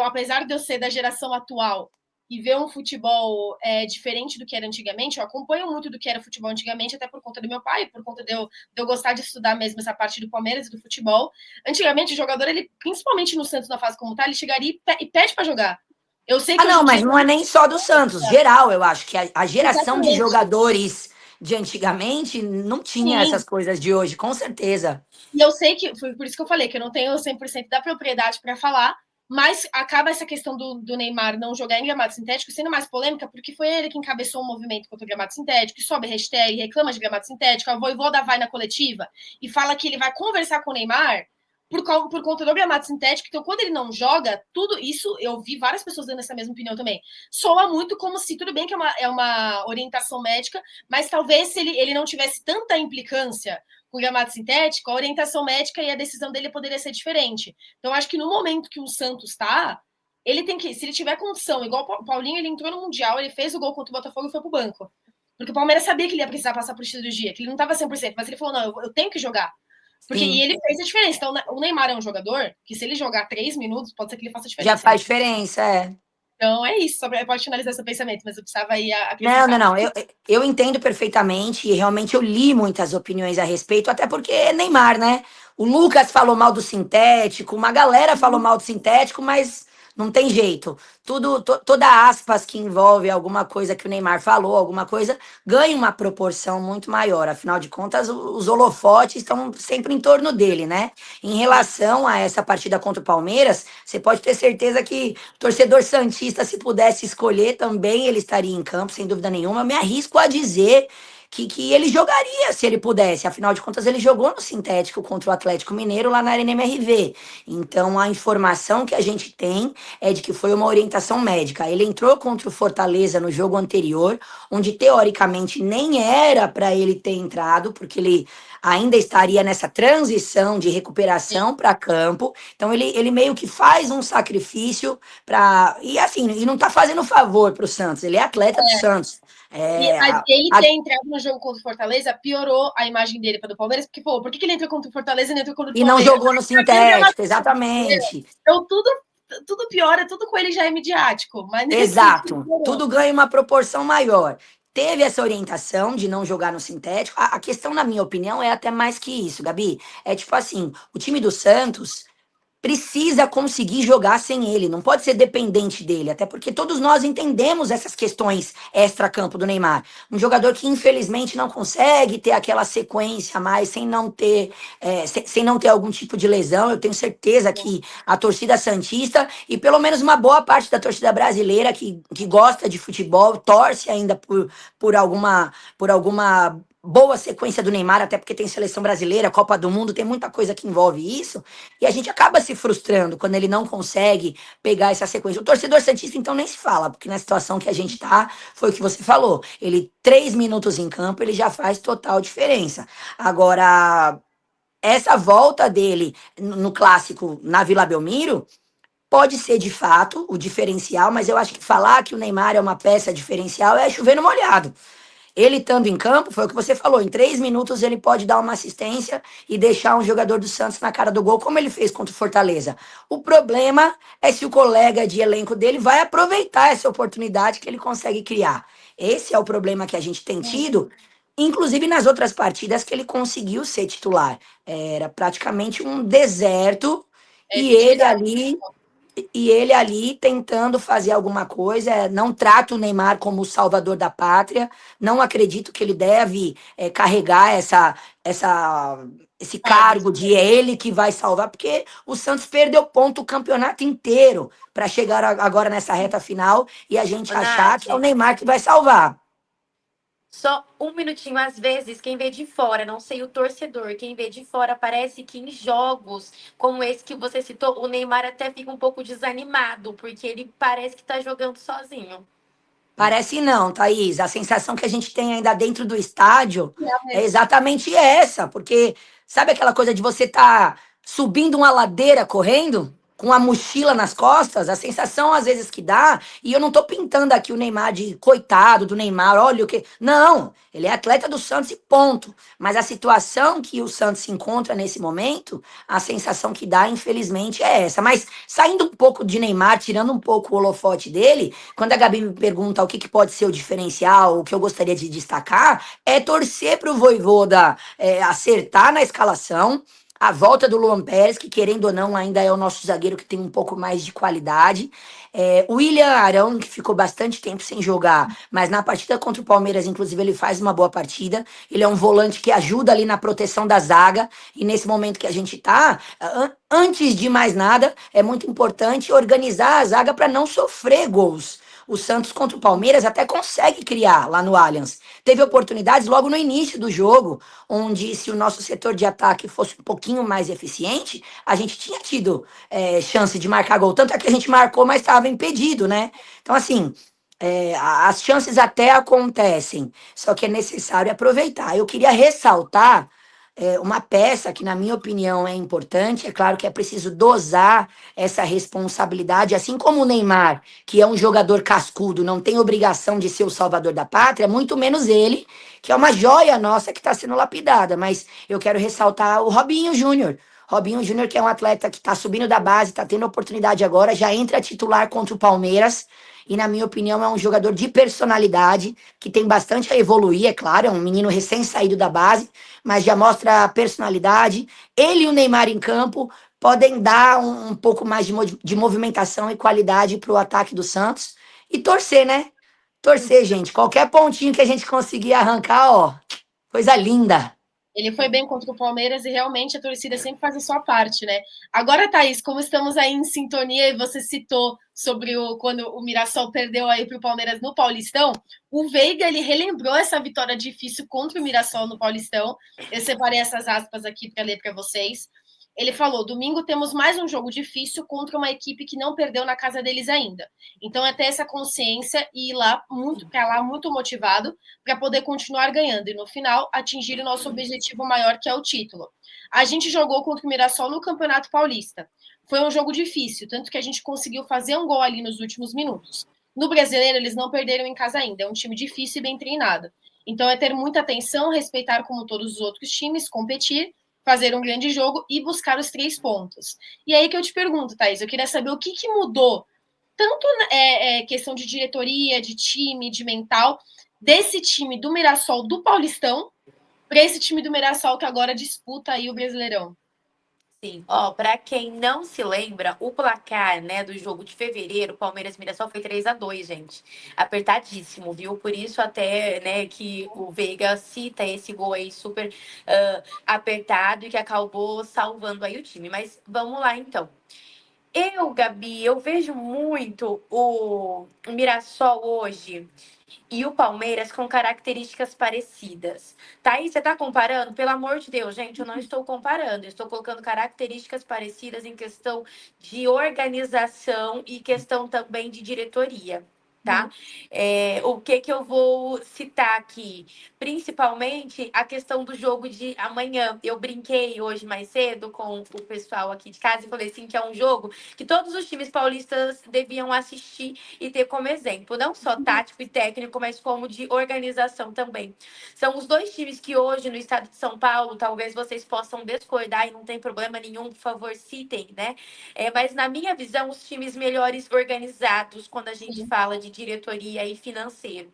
apesar de eu ser da geração atual e ver um futebol diferente do que era antigamente, eu acompanho muito do que era futebol antigamente, até por conta do meu pai, por conta de eu gostar de estudar mesmo essa parte do Palmeiras e do futebol. Antigamente, o jogador, ele, principalmente no Santos, na fase como tá, ele chegaria e pede para jogar. Eu sei que hoje Não, em mas dia. não é nem só do Santos. Geral, eu acho que a geração de Exatamente. jogadores de antigamente não tinha Sim. essas coisas de hoje, com certeza. E eu sei que, foi por isso que eu falei, que eu não tenho 100% da propriedade para falar, mas acaba essa questão do Neymar não jogar em gramado sintético sendo mais polêmica, porque foi ele que encabeçou o movimento contra o gramado sintético, que sobe hashtag, reclama de gramado sintético, a Vojvoda vai na coletiva e fala que ele vai conversar com o Neymar por conta do gramado sintético. Então, quando ele não joga, tudo isso, eu vi várias pessoas dando essa mesma opinião também, soa muito como se, tudo bem que é uma orientação médica, mas talvez se ele não tivesse tanta implicância com gramado sintético, a orientação médica e a decisão dele poderia ser diferente. Então, acho que no momento que o Santos está, ele tem que, se ele tiver condição, igual o Paulinho, ele entrou no Mundial, ele fez o gol contra o Botafogo e foi pro banco. Porque o Palmeiras sabia que ele ia precisar passar por cirurgia, que ele não estava 100%, mas ele falou, não, eu tenho que jogar. Porque, e ele fez a diferença. Então, o Neymar é um jogador que, se ele jogar 3 minutos, pode ser que ele faça diferença. Já faz diferença, é. Então, é isso. Pode finalizar seu pensamento, mas eu precisava ir Não, acrescentar. não, não. Eu entendo perfeitamente e realmente eu li muitas opiniões a respeito, até porque é Neymar, né? O Lucas falou mal do sintético, uma galera falou mal do sintético, mas não tem jeito. Toda aspas que envolve alguma coisa que o Neymar falou, alguma coisa, ganha uma proporção muito maior. Afinal de contas, os holofotes estão sempre em torno dele, né? Em relação a essa partida contra o Palmeiras, você pode ter certeza que o torcedor santista, se pudesse escolher, também ele estaria em campo, sem dúvida nenhuma. Eu me arrisco a dizer que ele jogaria se ele pudesse. Afinal de contas, ele jogou no sintético contra o Atlético Mineiro lá na Arena MRV. Então, a informação que a gente tem é de que foi uma orientação médica. Ele entrou contra o Fortaleza no jogo anterior, onde teoricamente nem era para ele ter entrado, porque ele ainda estaria nessa transição de recuperação para campo. Então, ele meio que faz um sacrifício para. E assim, e não está fazendo favor para o Santos, ele é atleta do Santos. Mas ele ter entrado no jogo contra o Fortaleza piorou a imagem dele para o Palmeiras, porque, pô, por que ele entrou contra o Fortaleza e não entrou contra o E não Palmeiras? jogou no sintético, exatamente. Então, tudo tudo piora, tudo com ele já é midiático. Mas Exato, tudo ganha uma proporção maior. Teve essa orientação de não jogar no sintético. A questão, na minha opinião, é até mais que isso, Gabi. É tipo assim, o time do Santos precisa conseguir jogar sem ele, não pode ser dependente dele, até porque todos nós entendemos essas questões extra-campo do Neymar. Um jogador que infelizmente não consegue ter aquela sequência mais sem não ter, sem não ter algum tipo de lesão. Eu tenho certeza que a torcida santista e pelo menos uma boa parte da torcida brasileira que gosta de futebol, torce ainda por alguma boa sequência do Neymar, até porque tem seleção brasileira, Copa do Mundo, tem muita coisa que envolve isso. E a gente acaba se frustrando quando ele não consegue pegar essa sequência. O torcedor santista, então, nem se fala, porque na situação que a gente tá, foi o que você falou. Ele, 3 minutos em campo, ele já faz total diferença. Agora, essa volta dele no clássico na Vila Belmiro pode ser de fato o diferencial, mas eu acho que falar que o Neymar é uma peça diferencial é chover no molhado. Ele estando em campo, foi o que você falou, em 3 minutos ele pode dar uma assistência e deixar um jogador do Santos na cara do gol, como ele fez contra o Fortaleza. O problema é se o colega de elenco dele vai aproveitar essa oportunidade que ele consegue criar. Esse é o problema que a gente tem tido, inclusive nas outras partidas que ele conseguiu ser titular. Era praticamente um deserto e ele efetividade. ali e ele ali tentando fazer alguma coisa. Não trato o Neymar como o salvador da pátria, não acredito que ele deve carregar esse cargo de é ele que vai salvar, porque o Santos perdeu ponto o campeonato inteiro para chegar agora nessa reta final e a gente Ô, achar Nath, que é o Neymar que vai salvar. só um minutinho, às vezes, quem vê de fora, não sei o torcedor, quem vê de fora, parece que em jogos como esse que você citou, o Neymar até fica um pouco desanimado, porque ele parece que tá jogando sozinho. Parece não, Thaís. A sensação que a gente tem ainda dentro do estádio é Realmente. exatamente essa, porque sabe aquela coisa de você estar subindo uma ladeira correndo, com a mochila nas costas? A sensação às vezes que dá, e eu não tô pintando aqui o Neymar de coitado do Neymar, olha o que. Não, ele é atleta do Santos e ponto. Mas a situação que o Santos se encontra nesse momento, a sensação que dá, infelizmente, é essa. Mas saindo um pouco de Neymar, tirando um pouco o holofote dele. Quando a Gabi me pergunta o que pode ser o diferencial, o que eu gostaria de destacar, é torcer para o Vojvoda acertar na escalação. A volta do Luan Pérez, que querendo ou não ainda é o nosso zagueiro que tem um pouco mais de qualidade. O William Arão, que ficou bastante tempo sem jogar, mas na partida contra o Palmeiras, inclusive, ele faz uma boa partida. Ele é um volante que ajuda ali na proteção da zaga. E nesse momento que a gente está, antes de mais nada, é muito importante organizar a zaga para não sofrer gols. O Santos contra o Palmeiras até consegue criar lá no Allianz. Teve oportunidades logo no início do jogo, onde se o nosso setor de ataque fosse um pouquinho mais eficiente, a gente tinha tido chance de marcar gol. Tanto é que a gente marcou, mas estava impedido, né? Então, assim, as chances até acontecem, só que é necessário aproveitar. Eu queria ressaltar uma peça que, na minha opinião, é importante. É claro que é preciso dosar essa responsabilidade, assim como o Neymar, que é um jogador cascudo, não tem obrigação de ser o salvador da pátria, muito menos ele, que é uma joia nossa que está sendo lapidada. Mas eu quero ressaltar o Robinho Júnior. Robinho Júnior, que é um atleta que está subindo da base, está tendo oportunidade agora, já entra titular contra o Palmeiras. E, na minha opinião, é um jogador de personalidade, que tem bastante a evoluir, é claro, é um menino recém-saído da base, mas já mostra personalidade. Ele e o Neymar em campo podem dar um pouco mais de movimentação e qualidade para o ataque do Santos. E torcer, né? Torcer, gente. Qualquer pontinho que a gente conseguir arrancar, ó, coisa linda. Ele foi bem contra o Palmeiras e realmente a torcida sempre faz a sua parte, né? Agora, Thaís, como estamos aí em sintonia e você citou sobre quando o Mirassol perdeu aí para o Palmeiras no Paulistão, o Veiga ele relembrou essa vitória difícil contra o Mirassol no Paulistão. Eu separei essas aspas aqui para ler para vocês. Ele falou: domingo temos mais um jogo difícil contra uma equipe que não perdeu na casa deles ainda. Então é ter essa consciência e ir lá muito motivado para poder continuar ganhando e no final atingir o nosso objetivo maior, que é o título. A gente jogou contra o Mirassol no Campeonato Paulista. Foi um jogo difícil, tanto que a gente conseguiu fazer um gol ali nos últimos minutos. No Brasileiro, eles não perderam em casa ainda. É um time difícil e bem treinado. Então é ter muita atenção, respeitar como todos os outros times, competir fazer um grande jogo e buscar os 3 pontos. E aí que eu te pergunto, Thaís, eu queria saber o que mudou, tanto questão de diretoria, de time, de mental, desse time do Mirassol do Paulistão para esse time do Mirassol que agora disputa aí o Brasileirão. Sim, ó, para quem não se lembra, o placar, né, do jogo de fevereiro, Palmeiras e Mirassol foi 3-2, gente. Apertadíssimo, viu? Por isso até, né, que o Veiga cita esse gol aí super apertado e que acabou salvando aí o time. Mas vamos lá então. Gabi, eu vejo muito o Mirassol hoje e o Palmeiras com características parecidas. Tá aí, você tá comparando? Pelo amor de Deus, gente, eu não estou comparando. Eu estou colocando características parecidas em questão de organização e questão também de diretoria. Tá? O que eu vou citar aqui? Principalmente a questão do jogo de amanhã. Eu brinquei hoje mais cedo com o pessoal aqui de casa e falei assim que é um jogo que todos os times paulistas deviam assistir e ter como exemplo, não só tático e técnico, mas como de organização também. São os dois times que hoje no estado de São Paulo, talvez vocês possam discordar e não tem problema nenhum, por favor, citem, né? Mas na minha visão, os times melhores organizados quando a gente fala de diretoria e financeiro.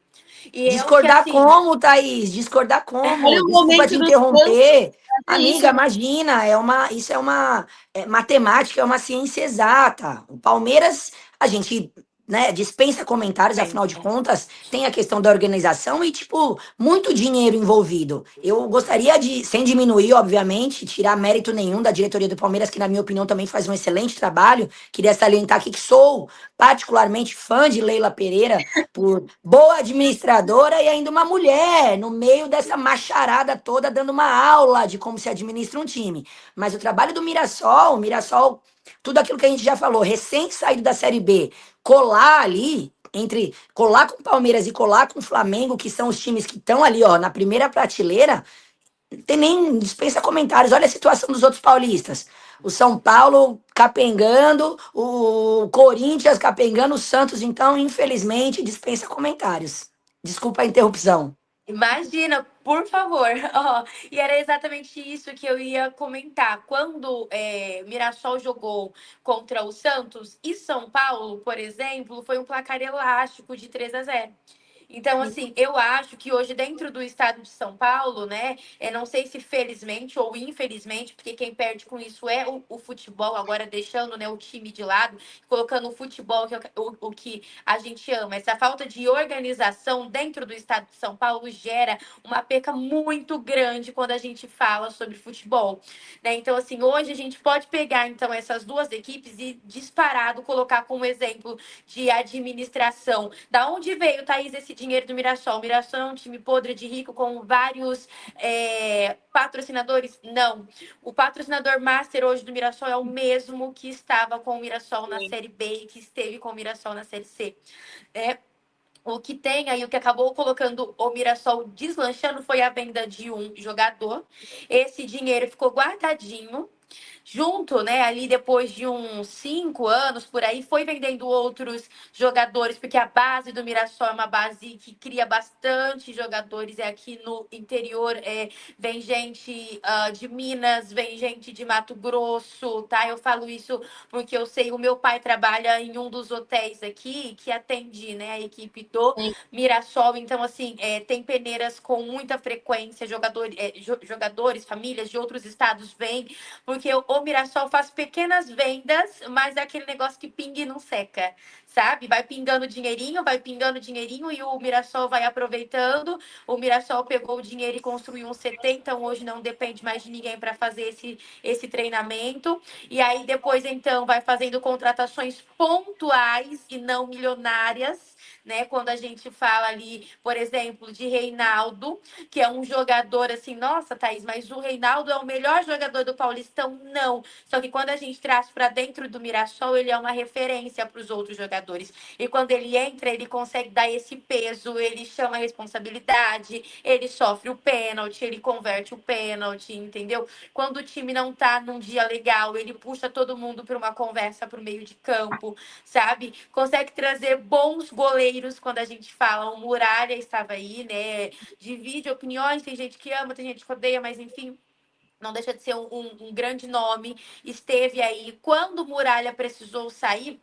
E é o que Discordar assim. como, Thaís? Discordar Olha como? o Desculpa momento te do Santos interromper. fazer isso, Amiga, imagina, isso é uma matemática, é uma ciência exata. O Palmeiras, a gente, né, dispensa comentários, afinal de Pensa. contas, tem a questão da organização e, tipo, muito dinheiro envolvido. Eu gostaria de, sem diminuir, obviamente, tirar mérito nenhum da diretoria do Palmeiras, que, na minha opinião, também faz um excelente trabalho. Queria salientar aqui que sou particularmente fã de Leila Pereira, por boa administradora e ainda uma mulher no meio dessa macharada toda dando uma aula de como se administra um time. Mas o trabalho do Mirassol, tudo aquilo que a gente já falou, recém saído da Série B, colar ali entre colar com o Palmeiras e colar com o Flamengo, que são os times que estão ali, ó, na primeira prateleira, tem nem dispensa comentários. Olha a situação dos outros paulistas. O São Paulo capengando, o Corinthians capengando, o Santos, então, infelizmente, dispensa comentários. Desculpa a interrupção. Imagina, por favor. Ó, e era exatamente isso que eu ia comentar. Quando Mirassol jogou contra o Santos e São Paulo, por exemplo, foi um placar elástico de 3-0. Então, assim, eu acho que hoje, dentro do estado de São Paulo, né? Não sei se felizmente ou infelizmente, porque quem perde com isso é o futebol, agora deixando, né, o time de lado, colocando o futebol, que é o que a gente ama. Essa falta de organização dentro do estado de São Paulo gera uma perca muito grande quando a gente fala sobre futebol, né? Então, assim, hoje a gente pode pegar, então, essas duas equipes e disparado colocar como exemplo de administração. Da onde veio, Thaís, esse dinheiro do Mirassol? O Mirassol é um time podre de rico com vários patrocinadores? Não. O patrocinador master hoje do Mirassol é o mesmo que estava com o Mirassol na Série B e que esteve com o Mirassol na Série C. O que tem aí, o que acabou colocando o Mirassol deslanchando foi a venda de um jogador. Esse dinheiro ficou guardadinho junto, né, ali depois de uns 5 anos por aí, foi vendendo outros jogadores, porque a base do Mirassol é uma base que cria bastante jogadores. Aqui no interior vem gente de Minas, vem gente de Mato Grosso, tá? Eu falo isso porque eu sei, o meu pai trabalha em um dos hotéis aqui que atende, né, a equipe do Mirassol. Então, assim, tem peneiras com muita frequência, jogadores, famílias de outros estados vêm, porque o Mirassol faz pequenas vendas, mas é aquele negócio que pinga e não seca, sabe? Vai pingando dinheirinho e o Mirassol vai aproveitando. O Mirassol pegou o dinheiro e construiu um CT, então hoje não depende mais de ninguém para fazer esse treinamento. E aí depois, então, vai fazendo contratações pontuais e não milionárias, né? Quando a gente fala ali, por exemplo, de Reinaldo, que é um jogador assim, nossa, Thaís, mas o Reinaldo é o melhor jogador do Paulistão? Não. Só que quando a gente traz para dentro do Mirassol, ele é uma referência para os outros jogadores. E quando ele entra, ele consegue dar esse peso, ele chama a responsabilidade, ele sofre o pênalti, ele converte o pênalti, entendeu? Quando o time não tá num dia legal, ele puxa todo mundo para uma conversa para o meio de campo, sabe? Consegue trazer bons goleiros quando a gente fala. O Muralha estava aí, né? Divide opiniões, tem gente que ama, tem gente que odeia, mas enfim, não deixa de ser um grande nome, esteve aí. Quando o Muralha precisou sair,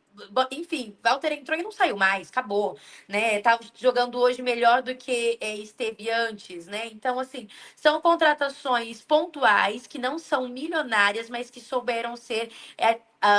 enfim, Walter entrou e não saiu mais, acabou, né? Tá jogando hoje melhor do que esteve antes, né? Então, assim, são contratações pontuais que não são milionárias, mas que souberam ser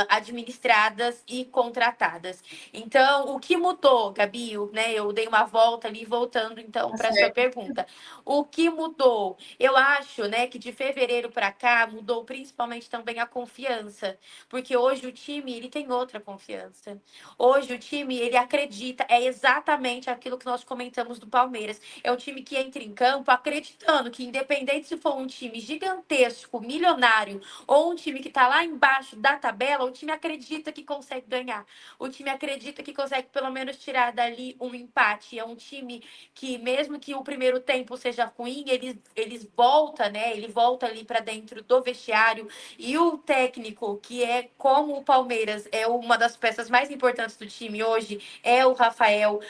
administradas e contratadas. Então, o que mudou, Gabi, né? Eu dei uma volta ali, voltando então Tá para a sua certo. pergunta. O que mudou? Eu acho, né, que de fevereiro para cá mudou principalmente também a confiança, porque hoje o time ele tem outra confiança. Hoje o time ele acredita, é exatamente aquilo que nós comentamos do Palmeiras. É um time que entra em campo acreditando que independente se for um time gigantesco, milionário ou um time que está lá embaixo da tabela, o time acredita que consegue ganhar. O time acredita que consegue pelo menos tirar dali um empate. É um time que mesmo que o primeiro tempo seja ruim, eles volta, né? Ele volta ali para dentro do vestiário e o técnico, que é como o Palmeiras é uma das peças mais importantes do time hoje, é o Rafael,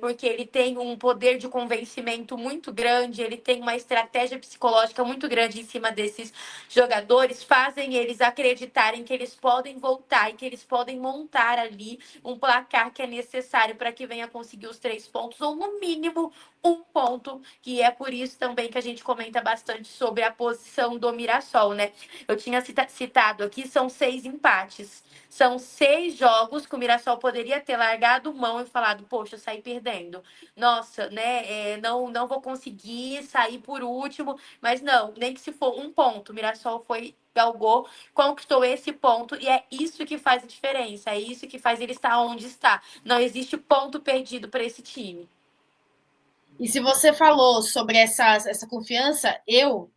porque ele tem um poder de convencimento muito grande, ele tem uma estratégia psicológica muito grande em cima desses jogadores, fazem eles acreditarem que eles podem voltar e que eles podem montar ali um placar que é necessário para que venha conseguir os 3 pontos, ou no mínimo um ponto, que é por isso também que a gente comenta bastante sobre a posição do Mirassol, né? Eu tinha citado aqui, são 6 empates. São 6 jogos que o Mirassol poderia ter largado mão e falado, poxa, eu saí perdendo. Nossa, né? Não vou conseguir sair por último. Mas não, nem que se for um ponto, o Mirassol galgou, conquistou esse ponto e é isso que faz a diferença. É isso que faz ele estar onde está. Não existe ponto perdido para esse time. E se você falou sobre essa confiança, eu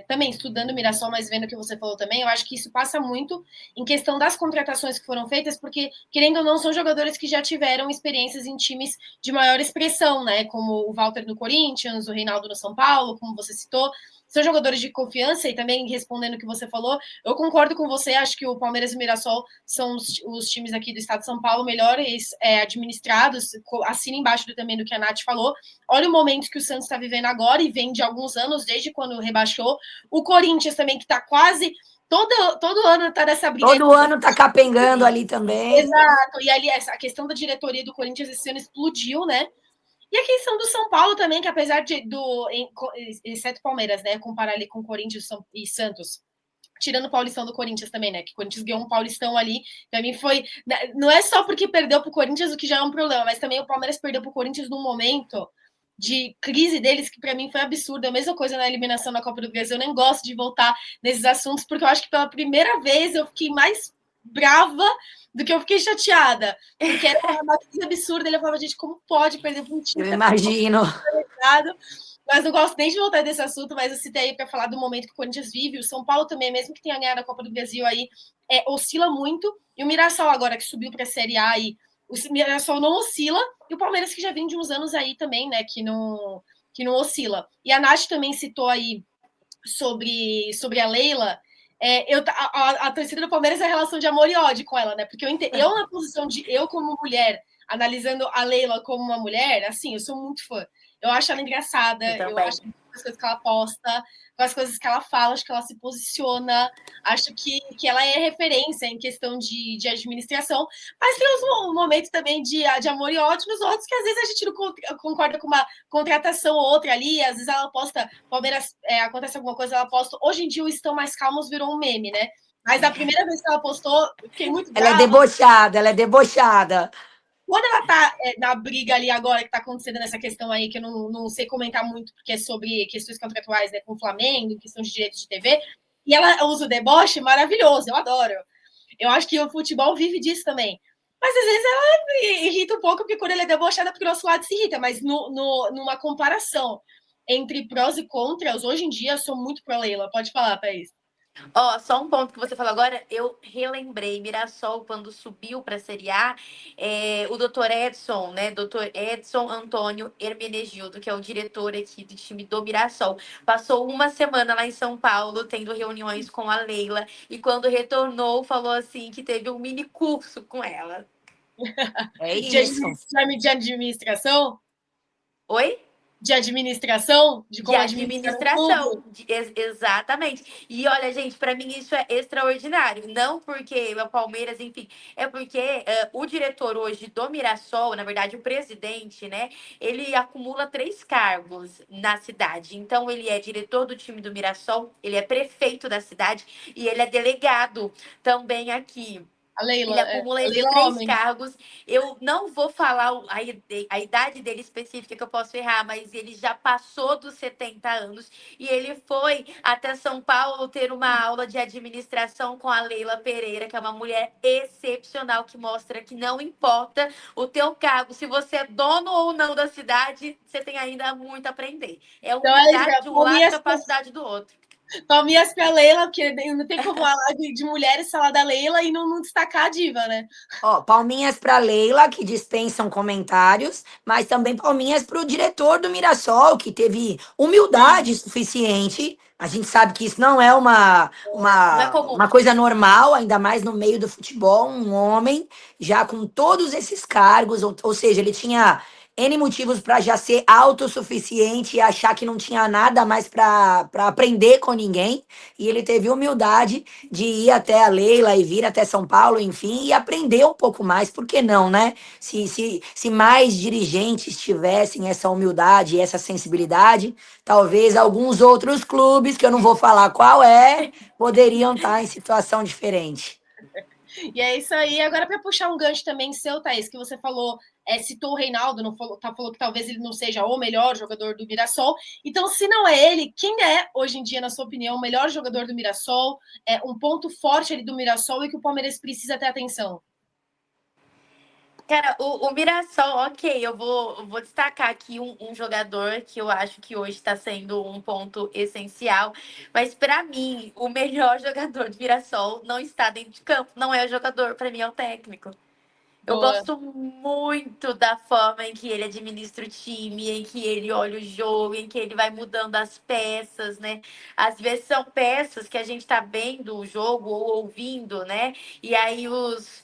também estudando o Mirassol, mas vendo o que você falou também, eu acho que isso passa muito em questão das contratações que foram feitas, porque, querendo ou não, são jogadores que já tiveram experiências em times de maior expressão, né? Como o Walter no Corinthians, o Reinaldo no São Paulo, como você citou. São jogadores de confiança e também respondendo o que você falou, eu concordo com você, acho que o Palmeiras e o Mirassol são os times aqui do estado de São Paulo melhores administrados, assina embaixo também do que a Nath falou. Olha o momento que o Santos está vivendo agora e vem de alguns anos, desde quando rebaixou. O Corinthians também, que está quase. Todo ano está nessa briga. Todo ano está capengando ali também. Exato. E ali, a questão da diretoria do Corinthians esse ano explodiu, né? E a questão do São Paulo também, que apesar exceto Palmeiras, né? Comparar ali com Corinthians e Santos. Tirando o Paulistão do Corinthians também, né? Que o Corinthians ganhou um Paulistão ali. Pra mim foi. Não é só porque perdeu pro Corinthians, o que já é um problema, mas também o Palmeiras perdeu pro Corinthians num momento de crise deles, que para mim foi absurdo. A mesma coisa na eliminação da Copa do Brasil. Eu nem gosto de voltar nesses assuntos, porque eu acho que pela primeira vez eu fiquei mais brava do que eu fiquei chateada. Porque era uma crise absurda. Ele falava, gente, como pode perder para um time? Eu imagino. Mas não gosto nem de voltar desse assunto, mas eu citei aí para falar do momento que o Corinthians vive. O São Paulo também, mesmo que tenha ganhado a Copa do Brasil aí, oscila muito. E o Mirassol agora que subiu para a Série A aí, o Mirassol não oscila. E o Palmeiras que já vem de uns anos aí também, né, que não oscila. E a Nath também citou aí sobre a Leila. A torcida do Palmeiras é a relação de amor e ódio com ela, né? Porque eu na posição de eu como mulher, analisando a Leila como uma mulher, assim, eu sou muito fã. Eu acho ela engraçada, eu acho as coisas que ela posta, com as coisas que ela fala, acho que ela se posiciona, acho que ela é referência em questão de administração, mas tem um momento também de amor e ódio nos outros, que às vezes a gente não concorda com uma contratação ou outra ali, às vezes ela posta, Palmeiras, acontece alguma coisa, ela posta, hoje em dia o Estão Mais Calmos virou um meme, né? Mas a primeira vez que ela postou, eu fiquei muito brava. Ela é debochada. Quando ela tá na briga ali agora que tá acontecendo nessa questão aí, que eu não sei comentar muito, porque é sobre questões contratuais, né, com o Flamengo, questão de direitos de TV, e ela usa o deboche maravilhoso, eu adoro. Eu acho que o futebol vive disso também. Mas às vezes ela irrita um pouco, porque quando ela é debochada, porque o nosso lado se irrita, mas numa comparação entre prós e contras, hoje em dia eu sou muito pro Leila. Pode falar, Thaís. Ó, só um ponto que você falou agora, eu relembrei, Mirassol, quando subiu para a Série A, o doutor Edson, né, doutor Edson Antônio Hermenegildo, que é o diretor aqui do time do Mirassol, passou uma semana lá em São Paulo, tendo reuniões com a Leila, e quando retornou, falou assim, que teve um mini curso com ela. É isso. De administração? Oi? De administração? De De como administrar um clube? administração, exatamente. E olha, gente, para mim isso é extraordinário. Não porque o Palmeiras, enfim, é porque o diretor hoje do Mirassol, na verdade, o presidente, né? Ele acumula 3 cargos na cidade. Então, ele é diretor do time do Mirassol, ele é prefeito da cidade e ele é delegado também aqui. A Leila, Ele acumula a esses Leila 3 Homem. cargos. Eu não vou falar a idade dele específica, que eu posso errar, mas ele já passou dos 70 anos. E ele foi até São Paulo ter uma aula de administração com a Leila Pereira, que é uma mulher excepcional, que mostra que não importa o teu cargo, se você é dono ou não da cidade, você tem ainda muito a aprender. É Então é humildade isso, de um lado e capacidade do outro. palminhas para Leila, porque não tem como falar de mulheres falar da Leila e não destacar a diva, né? Ó, palminhas para Leila, que dispensam comentários, mas também palminhas para o diretor do Mirassol, que teve humildade suficiente. A gente sabe que isso não é Não é comum. uma coisa normal, ainda mais no meio do futebol, um homem já com todos esses cargos, ou seja, ele tinha N motivos para já ser autossuficiente e achar que não tinha nada mais para aprender com ninguém. E ele teve humildade de ir até a Leila e vir até São Paulo, enfim, e aprender um pouco mais, por que não, né? Se mais dirigentes tivessem essa humildade e essa sensibilidade, talvez alguns outros clubes, que eu não vou falar qual é, poderiam estar em situação diferente. E é isso aí. Agora, para puxar um gancho também seu, Thaís, que você falou, citou o Reinaldo, não falou, falou que talvez ele não seja o melhor jogador do Mirassol. Então, se não é ele, quem é, hoje em dia, na sua opinião, o melhor jogador do Mirassol? Um ponto forte ali do Mirassol e que o Palmeiras precisa ter atenção? Cara, o Mirassol, ok, eu vou destacar aqui um jogador que eu acho que hoje está sendo um ponto essencial, mas para mim, o melhor jogador do Mirassol não está dentro de campo, não é o jogador, para mim é o técnico. Eu Boa. gosto muito da forma em que ele administra o time, em que ele olha o jogo, em que ele vai mudando as peças, né? Às vezes são peças que a gente tá vendo o jogo ou ouvindo, né? E aí os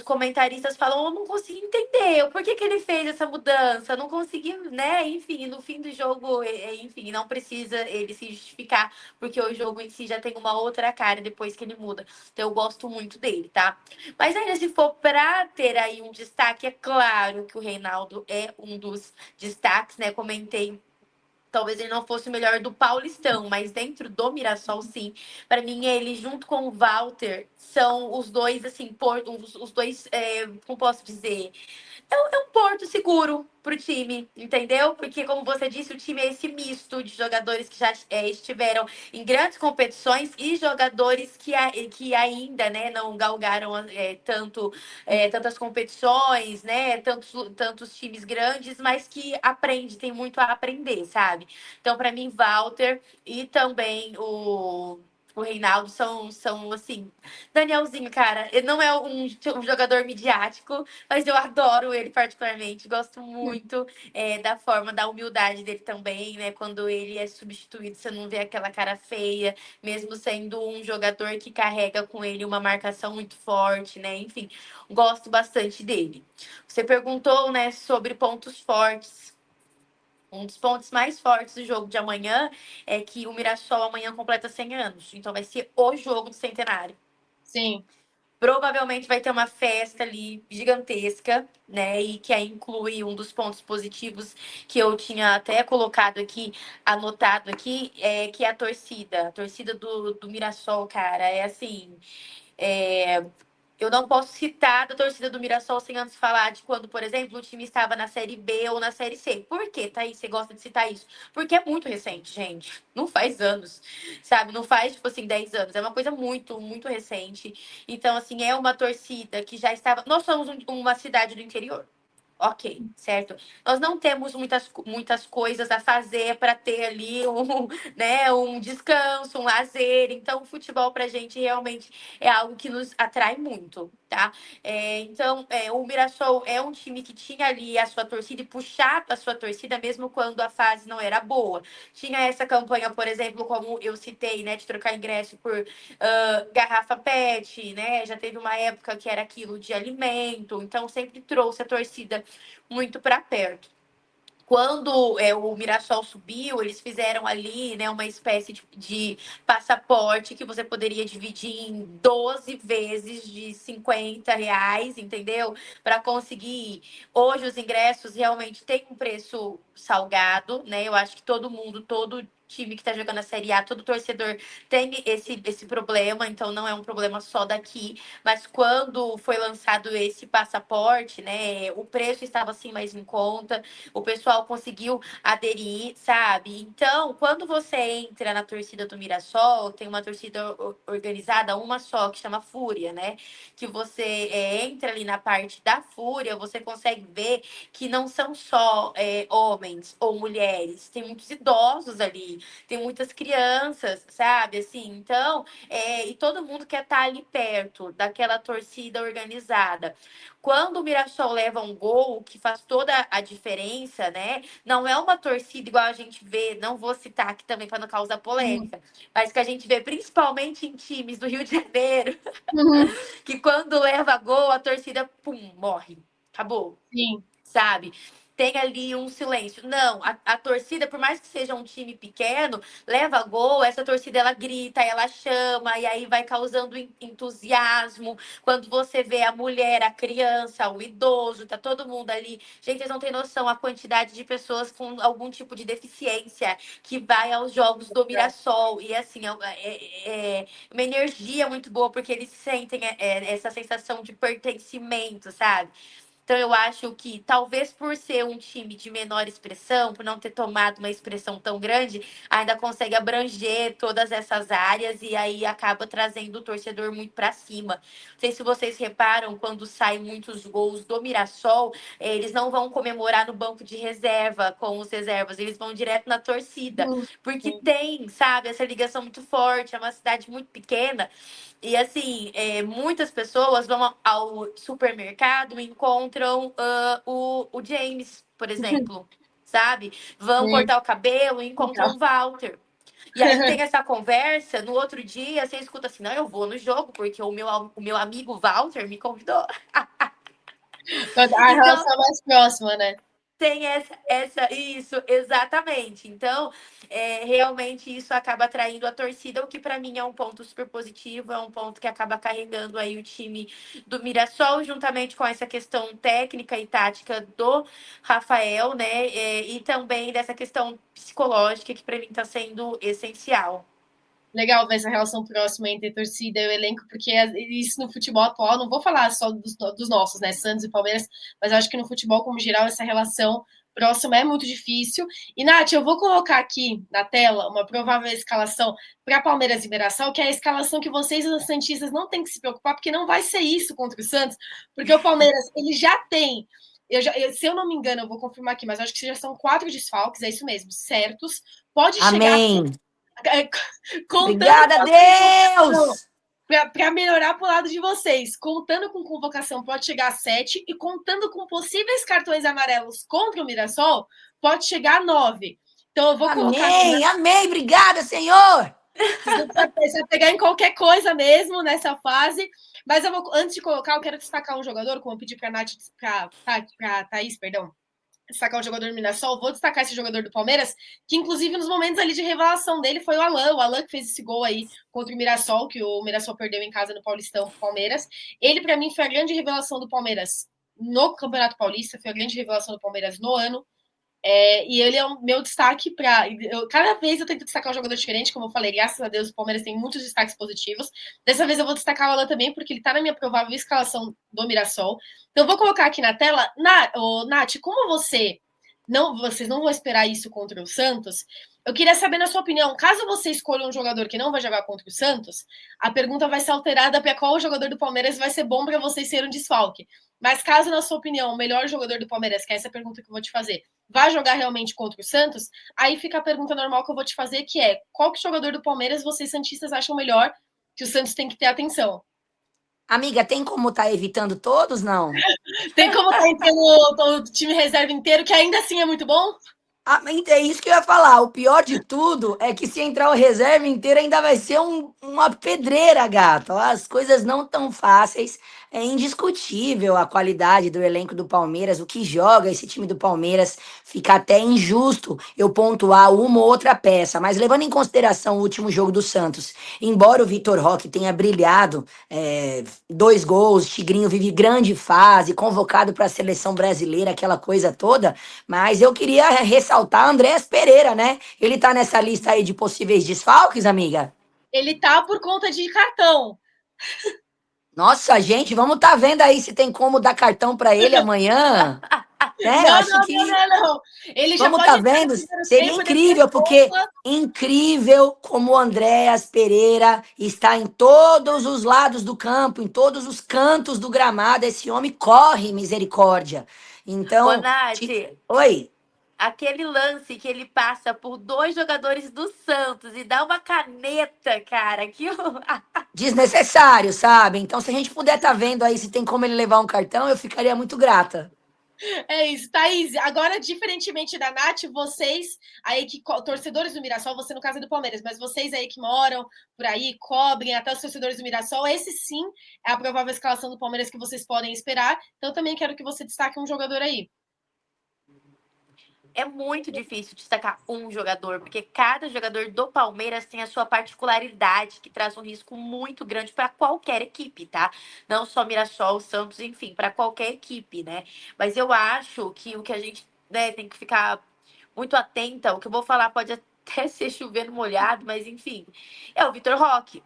comentaristas falam, eu não consegui entender por que ele fez essa mudança, não consegui, né? Enfim, no fim do jogo, enfim, não precisa ele se justificar, porque o jogo em si já tem uma outra cara depois que ele muda. Então eu gosto muito dele, tá? Mas ainda se for para ter aí um destaque, é claro que o Reinaldo é um dos destaques, né? Comentei. Talvez ele não fosse o melhor do Paulistão, mas dentro do Mirassol, sim. Para mim, ele, junto com o Walter, são os dois, assim, os dois, como posso dizer? É um porto seguro pro time, entendeu? Porque, como você disse, o time é esse misto de jogadores que já estiveram em grandes competições e jogadores que ainda, né, não galgaram tantas competições, né, tantos times grandes, mas que aprende, tem muito a aprender, sabe? Então, para mim, Walter e também o Reinaldo são assim. Danielzinho, cara, ele não é um jogador midiático, mas eu adoro ele particularmente. Gosto muito da forma, da humildade dele também, né? Quando ele é substituído, você não vê aquela cara feia, mesmo sendo um jogador que carrega com ele uma marcação muito forte, né? Enfim, gosto bastante dele. Você perguntou, né, sobre pontos fortes. Um dos pontos mais fortes do jogo de amanhã é que o Mirassol amanhã completa 100 anos. Então vai ser o jogo do centenário. Sim. Provavelmente vai ter uma festa ali gigantesca, né? E que aí inclui um dos pontos positivos que eu tinha até colocado aqui, anotado aqui, que é a torcida. A torcida do Mirassol, cara, é assim. É, eu não posso citar da torcida do Mirassol sem antes falar de quando, por exemplo, o time estava na Série B ou na Série C. Por quê, Thaís? Você gosta de citar isso? Porque é muito recente, gente. Não faz anos, sabe? Não faz, tipo assim, 10 anos. É uma coisa muito, muito recente. Então, assim, é uma torcida que já estava. Nós somos uma cidade do interior. Ok, certo? Nós não temos muitas coisas a fazer para ter ali né, um descanso, um lazer. Então, o futebol para a gente realmente é algo que nos atrai muito, tá? Então, o Mirassol é um time que tinha ali a sua torcida e puxava a sua torcida mesmo quando a fase não era boa. Tinha essa campanha, por exemplo, como eu citei, né, de trocar ingresso por garrafa PET, né? Já teve uma época que era aquilo de alimento, então sempre trouxe a torcida muito para perto. Quando o Mirassol subiu, eles fizeram ali, né, uma espécie de passaporte que você poderia dividir em 12 vezes de R$ 50, entendeu? Para conseguir ir. Hoje os ingressos realmente têm um preço salgado, né? Eu acho que todo time que está jogando a Série A, todo torcedor tem esse problema, então não é um problema só daqui. Mas quando foi lançado esse passaporte, né, o preço estava assim mais em conta, o pessoal conseguiu aderir, sabe? Então, quando você entra na torcida do Mirassol, tem uma torcida organizada, uma só, que chama Fúria, né? Que você entra ali na parte da Fúria, você consegue ver que não são só homens ou mulheres, tem muitos idosos ali, tem muitas crianças, sabe? Assim, então, e todo mundo quer estar ali perto daquela torcida organizada. Quando o Mirassol leva um gol, que faz toda a diferença, né? Não é uma torcida igual a gente vê, não vou citar aqui também para não causar polêmica, mas que a gente vê principalmente em times do Rio de Janeiro, Uhum. que quando leva gol, a torcida, pum, morre. Acabou, Sim. sabe? Tem ali um silêncio. Não, a torcida, por mais que seja um time pequeno, leva gol, essa torcida ela grita, ela chama, e aí vai causando entusiasmo. Quando você vê a mulher, a criança, o idoso, tá todo mundo ali. Gente, vocês não têm noção a quantidade de pessoas com algum tipo de deficiência que vai aos jogos do Mirassol. E assim, é uma energia muito boa, porque eles sentem essa sensação de pertencimento, sabe? Então, eu acho que talvez por ser um time de menor expressão, por não ter tomado uma expressão tão grande, ainda consegue abranger todas essas áreas e aí acaba trazendo o torcedor muito para cima. Não sei se vocês reparam, quando saem muitos gols do Mirassol, eles não vão comemorar no banco de reserva com os reservas, eles vão direto na torcida, Uhum. porque Sim. tem, sabe, essa ligação muito forte, é uma cidade muito pequena. E assim, muitas pessoas vão ao supermercado e encontram o James, por exemplo, sabe? Vão Sim. cortar o cabelo e encontram Legal. o Walter. E aí tem essa conversa, no outro dia você escuta assim, não, eu vou no jogo, porque o meu amigo Walter me convidou. A Então, relação mais próxima, né? tem isso, exatamente. Então, realmente isso acaba atraindo a torcida, o que para mim é um ponto super positivo, é um ponto que acaba carregando aí o time do Mirassol, juntamente com essa questão técnica e tática do Rafael, né? E também dessa questão psicológica, que para mim está sendo essencial. Legal ver essa relação próxima entre a torcida e o elenco, porque isso no futebol atual, não vou falar só dos nossos, né, Santos e Palmeiras, mas acho que no futebol, como geral, essa relação próxima é muito difícil. E, Nath, eu vou colocar aqui na tela uma provável escalação para Palmeiras e Mirassol, que é a escalação que vocês, os santistas, não tem que se preocupar, porque não vai ser isso contra o Santos, porque o Palmeiras, ele já tem, se eu não me engano, eu vou confirmar aqui, mas acho que já são 4 desfalques, é isso mesmo, certos. Pode chegar Amém. contando Obrigada, com a convocação Deus! para melhorar para o lado de vocês, contando com convocação pode chegar a 7 e contando com possíveis cartões amarelos contra o Mirassol pode chegar a 9. Então eu vou colocar aqui, Amém, amém, obrigada, Senhor! vocês não precisam pegar em qualquer coisa mesmo nessa fase, mas eu vou, antes de colocar, eu quero destacar um jogador, como eu pedi para a Nath, para Thaís, perdão, destacar o jogador do Mirassol, vou destacar esse jogador do Palmeiras, que inclusive nos momentos ali de revelação dele foi o Alan que fez esse gol aí contra o Mirassol, que o Mirassol perdeu em casa no Paulistão pro Palmeiras. Ele, para mim, foi a grande revelação do Palmeiras no Campeonato Paulista, foi a grande revelação do Palmeiras no ano. E ele é o meu destaque para. Cada vez eu tento destacar um jogador diferente, como eu falei, graças a Deus o Palmeiras tem muitos destaques positivos. Dessa vez eu vou destacar o Alan também, porque ele está na minha provável escalação do Mirassol. Então eu vou colocar aqui na tela. Nath, como vocês não vão esperar isso contra o Santos, eu queria saber, na sua opinião, caso você escolha um jogador que não vai jogar contra o Santos, a pergunta vai ser alterada para qual jogador do Palmeiras vai ser bom para vocês ser um desfalque. Mas caso, na sua opinião, o melhor jogador do Palmeiras, que é essa pergunta que eu vou te fazer, vai jogar realmente contra o Santos, aí fica a pergunta normal que eu vou te fazer, que é qual que jogador do Palmeiras vocês santistas acham melhor que o Santos tem que ter atenção? Amiga, tem como tá evitando todos, não? Tem como tá entrando o time reserva inteiro, que ainda assim é muito bom? É isso que eu ia falar. O pior de tudo é que se entrar o reserva inteiro ainda vai ser uma pedreira, gata. As coisas não tão fáceis. É indiscutível a qualidade do elenco do Palmeiras, o que joga esse time do Palmeiras. Fica até injusto eu pontuar uma ou outra peça, mas levando em consideração o último jogo do Santos, embora o Vitor Roque tenha brilhado, 2 gols, Tigrinho vive grande fase, convocado para a seleção brasileira, aquela coisa toda, mas eu queria ressaltar Andréas Pereira, né? Ele tá nessa lista aí de possíveis desfalques, amiga? Ele tá por conta de cartão. Nossa, gente, vamos tá vendo aí se tem como dar cartão para ele amanhã, né? Eu Não, acho não, não, que não, não. Ele já vamos pode tá entrar no vendo, primeiro seria tempo e depois incrível, porque volta. incrível como o Andréas Pereira está em todos os lados do campo, em todos os cantos do gramado. Esse homem corre, misericórdia. Ô, Então, Nath, oi. aquele lance que ele passa por 2 jogadores do Santos e dá uma caneta, cara, que Desnecessário, sabe? Então, se a gente puder estar vendo aí se tem como ele levar um cartão, eu ficaria muito grata. É isso, Thaís. Agora, diferentemente da Nath, vocês aí que torcedores do Mirassol, você no caso é do Palmeiras, mas vocês aí que moram por aí, cobrem até os torcedores do Mirassol, esse sim é a provável escalação do Palmeiras que vocês podem esperar. Então, também quero que você destaque um jogador aí. é muito difícil destacar um jogador, porque cada jogador do Palmeiras tem a sua particularidade, que traz um risco muito grande para qualquer equipe, tá? Não só Mirassol, Santos, enfim, para qualquer equipe, né? Mas eu acho que o que a gente, né, tem que ficar muito atenta, o que eu vou falar pode até ser chovendo molhado, mas enfim, é o Vitor Roque.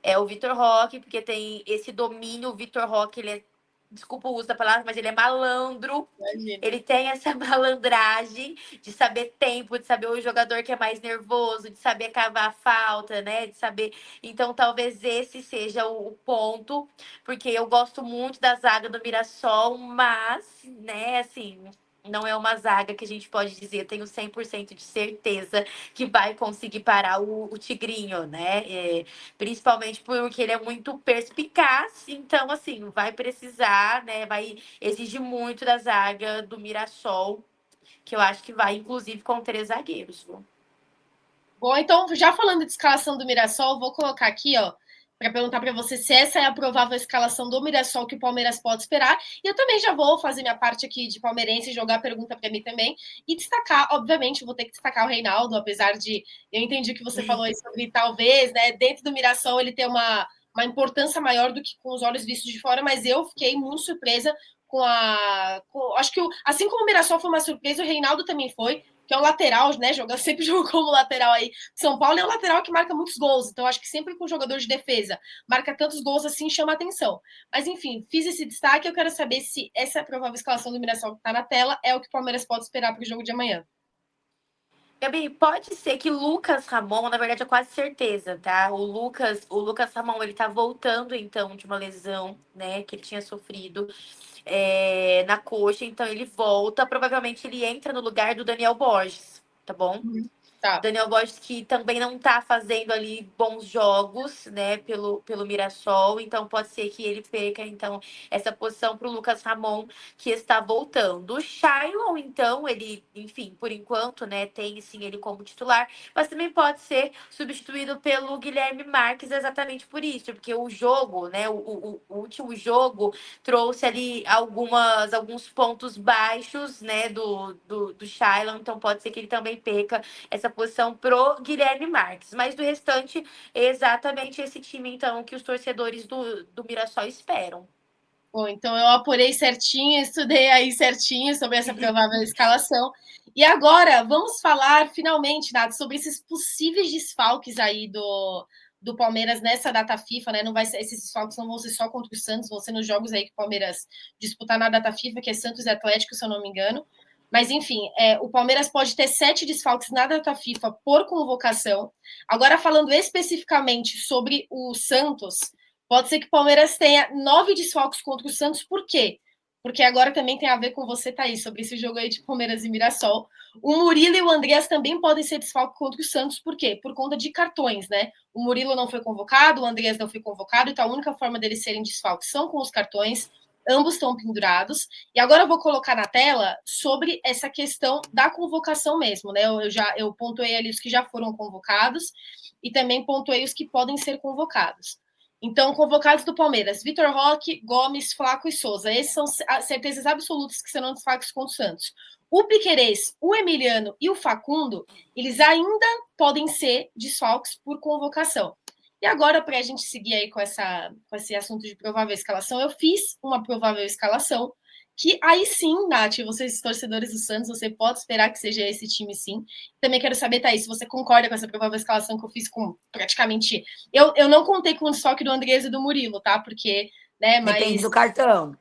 É o Vitor Roque, porque tem esse domínio. O Vitor Roque, ele é, desculpa o uso da palavra, mas ele é malandro. Imagina. Ele tem essa malandragem de saber tempo, de saber o jogador que é mais nervoso, de saber cavar a falta, né? De saber. Então, talvez esse seja o ponto, porque eu gosto muito da zaga do Mirassol, mas, né, assim, não é uma zaga que a gente pode dizer, eu tenho 100% de certeza que vai conseguir parar o Tigrinho, né? Principalmente porque ele é muito perspicaz, então, assim, vai precisar, né? Vai exigir muito da zaga do Mirassol, que eu acho que vai, inclusive, com 3 zagueiros. Viu? Bom, então, já falando de escalação do Mirassol, vou colocar aqui, ó, para perguntar para você se essa é a provável escalação do Mirassol que o Palmeiras pode esperar. E eu também já vou fazer minha parte aqui de palmeirense, jogar a pergunta para mim também e destacar, obviamente, vou ter que destacar o Reinaldo, apesar de eu entendi o que você falou aí sobre talvez, né, dentro do Mirassol ele ter uma importância maior do que com os olhos vistos de fora, mas eu fiquei muito surpresa acho que assim como o Mirassol foi uma surpresa, o Reinaldo também foi, que é um lateral, né? Sempre jogou como lateral aí. São Paulo é um lateral que marca muitos gols, então acho que sempre com jogador de defesa marca tantos gols assim chama atenção. Mas enfim, fiz esse destaque. Eu quero saber se essa provável escalação do Mirassol que está na tela é o que o Palmeiras pode esperar para o jogo de amanhã. Gabi, pode ser que Lucas Ramon, na verdade, é quase certeza, tá? O Lucas Ramon, ele tá voltando, então, de uma lesão, né, que ele tinha sofrido na coxa, então ele volta. Provavelmente ele entra no lugar do Daniel Borges, tá bom? Tá. Daniel Borges que também não tá fazendo ali bons jogos, né, pelo Mirassol, então pode ser que ele perca, então, essa posição para o Lucas Ramon, que está voltando. O Shailon, então, ele, enfim, por enquanto, né, tem sim ele como titular, mas também pode ser substituído pelo Guilherme Marques exatamente por isso, porque o jogo, né, o último jogo trouxe ali alguns pontos baixos, né, do Shailon, então pode ser que ele também perca essa posição pro Guilherme Marques. Mas do restante, é exatamente esse time, então, que os torcedores do Mirassol esperam. Bom, então eu apurei certinho, estudei aí certinho sobre essa provável escalação. E agora vamos falar finalmente, Nath, sobre esses possíveis desfalques aí do Palmeiras nessa data FIFA, né? Não vai ser, esses desfalques não vão ser só contra o Santos, vão ser nos jogos aí que o Palmeiras disputar na data FIFA, que é Santos e Atlético, se eu não me engano. Mas, enfim, o Palmeiras pode ter 7 desfalques na data FIFA por convocação. Agora, falando especificamente sobre o Santos, pode ser que o Palmeiras tenha 9 desfalques contra o Santos. Por quê? Porque agora também tem a ver com você, Thaís, sobre esse jogo aí de Palmeiras e Mirassol. O Murilo e o Andreas também podem ser desfalques contra o Santos. Por quê? Por conta de cartões, né? O Murilo não foi convocado, o Andreas não foi convocado, então a única forma deles serem desfalques são com os cartões. Ambos estão pendurados. E agora eu vou colocar na tela sobre essa questão da convocação mesmo, né? Eu pontuei ali os que já foram convocados e também pontuei os que podem ser convocados. Então, convocados do Palmeiras, Vitor Roque, Gomes, Flaco e Souza. Esses são certezas absolutas que serão desfalques contra o Santos. O Piquerez, o Emiliano e o Facundo, eles ainda podem ser desfalques por convocação. E agora, para a gente seguir aí com esse assunto de provável escalação, eu fiz uma provável escalação, que aí sim, Nath, vocês torcedores do Santos, você pode esperar que seja esse time sim. Também quero saber, Thaís, se você concorda com essa provável escalação que eu fiz com praticamente... Eu não contei com o desfalque do Andrés e do Murilo, tá? Porque, né, mas... Depende do cartão.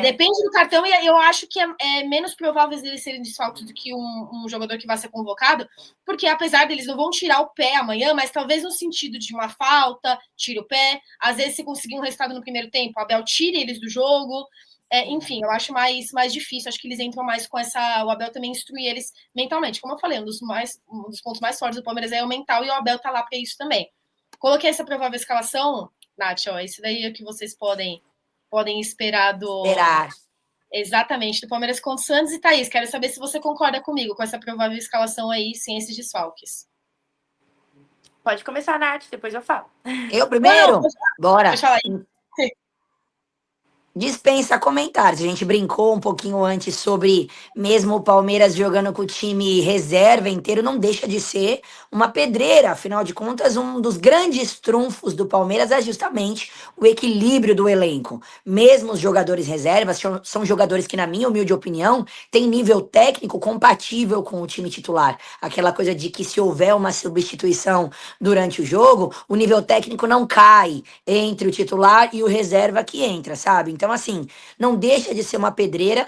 Depende do cartão, e eu acho que é menos provável eles serem desfalques do que um jogador que vai ser convocado, porque apesar deles não vão tirar o pé amanhã, mas talvez no sentido de uma falta, tira o pé, às vezes se conseguir um resultado no primeiro tempo, o Abel tira eles do jogo, enfim, eu acho mais difícil, acho que eles entram mais com essa, o Abel também instrui eles mentalmente, como eu falei, um dos pontos mais fortes do Palmeiras é o mental, e o Abel tá lá para isso também. Coloquei essa provável escalação, Nath, esse daí é que vocês podem esperar exatamente do Palmeiras contra o Santos. E Thaís, quero saber se você concorda comigo com essa provável escalação aí, sem esses desfalques. Pode começar, Nath, depois eu falo. Eu primeiro? Não, Bora. Pode falar aí. Dispensa comentários. A gente brincou um pouquinho antes sobre mesmo o Palmeiras jogando com o time reserva inteiro, não deixa de ser uma pedreira. Afinal de contas, um dos grandes trunfos do Palmeiras é justamente o equilíbrio do elenco. Mesmo os jogadores reservas são jogadores que, na minha humilde opinião, têm nível técnico compatível com o time titular. Aquela coisa de que se houver uma substituição durante o jogo, o nível técnico não cai entre o titular e o reserva que entra, sabe? Então, assim, não deixa de ser uma pedreira.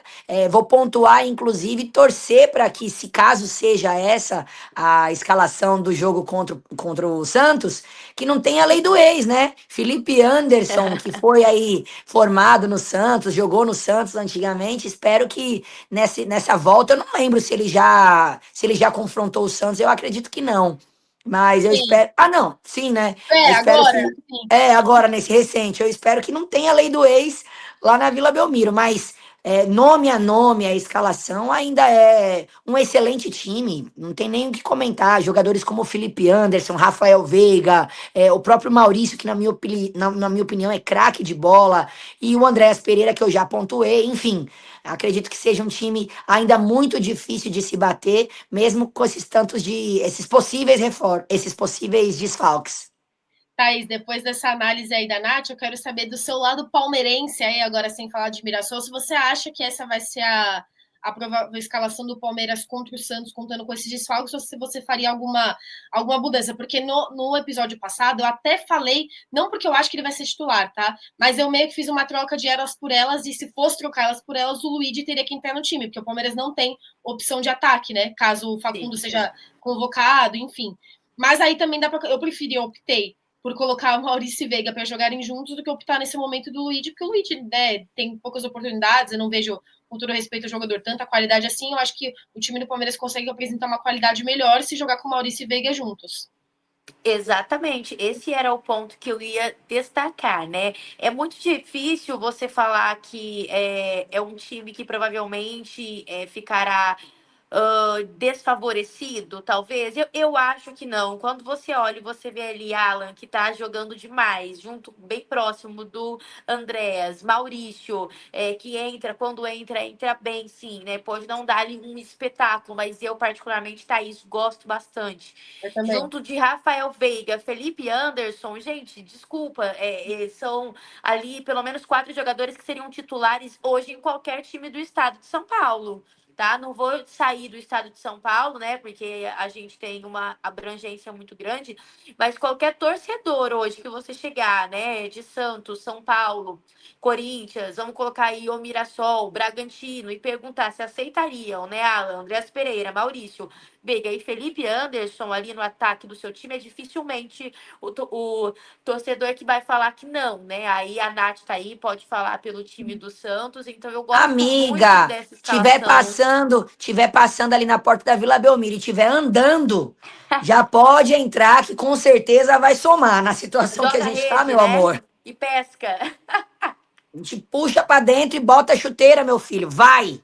Vou pontuar, inclusive, torcer para que, se caso seja essa a escalação do jogo contra o Santos, que não tenha a lei do ex, né? Felipe Anderson, que foi aí formado no Santos, jogou no Santos antigamente. Espero que nessa volta, eu não lembro se ele já confrontou o Santos, eu acredito que não. Mas eu espero. Ah, não, sim, né? Eu espero Agora. que. Agora, nesse recente, eu espero que não tenha lei do ex lá na Vila Belmiro, mas nome a nome, a escalação ainda é um excelente time, não tem nem o que comentar. Jogadores como Felipe Anderson, Rafael Veiga, o próprio Maurício, que na minha opinião é craque de bola, e o Andréas Pereira, que eu já pontuei, enfim. Acredito que seja um time ainda muito difícil de se bater, mesmo com esses possíveis desfalques. Thaís, depois dessa análise aí da Nath, eu quero saber do seu lado palmeirense aí, agora sem falar de Mirassol, se você acha que essa vai ser a provável escalação do Palmeiras contra o Santos, contando com esses desfalques, ou se você faria alguma mudança, porque no episódio passado eu até falei, não porque eu acho que ele vai ser titular, tá? Mas eu meio que fiz uma troca de elas por elas, e se fosse trocar elas por elas, o Luigi teria que entrar no time, porque o Palmeiras não tem opção de ataque, né? Caso o Facundo seja convocado, enfim. Mas aí também dá pra. Eu optei por colocar o Maurício e Veiga para jogarem juntos do que optar nesse momento do Luigi, porque o Luigi, né, tem poucas oportunidades, eu não vejo, com todo respeito ao jogador, tanta qualidade assim. Eu acho que o time do Palmeiras consegue apresentar uma qualidade melhor se jogar com o Maurício e Veiga juntos. Exatamente, esse era o ponto que eu ia destacar, né? É muito difícil você falar que é um time que provavelmente ficará desfavorecido, talvez. Eu acho que não. Quando você olha e você vê ali Alan, que tá jogando demais, junto, bem próximo do Andréas, Maurício, que quando entra bem, sim, né? Pode não dar ali um espetáculo, mas eu, particularmente, Thaís, gosto bastante. Eu também. Junto de Rafael Veiga, Felipe Anderson, gente, desculpa, são ali pelo menos 4 jogadores que seriam titulares hoje em qualquer time do estado de São Paulo. Tá? Não vou sair do estado de São Paulo, né? Porque a gente tem uma abrangência muito grande, mas qualquer torcedor hoje que você chegar, né? De Santos, São Paulo, Corinthians, vamos colocar aí o Mirassol, Bragantino, e perguntar se aceitariam, né, Alan, Andreas Pereira, Maurício, Veiga e Felipe Anderson ali no ataque do seu time, é dificilmente o torcedor que vai falar que não, né? Aí a Nath tá aí, pode falar pelo time do Santos, então eu gosto muito Amiga, dessa escalação. tiver passando ali na porta da Vila Belmiro e tiver andando, já pode entrar, que com certeza vai somar na situação que a Joga gente tá, rede, meu né? amor. E pesca. A gente puxa pra dentro e bota a chuteira, meu filho. Vai!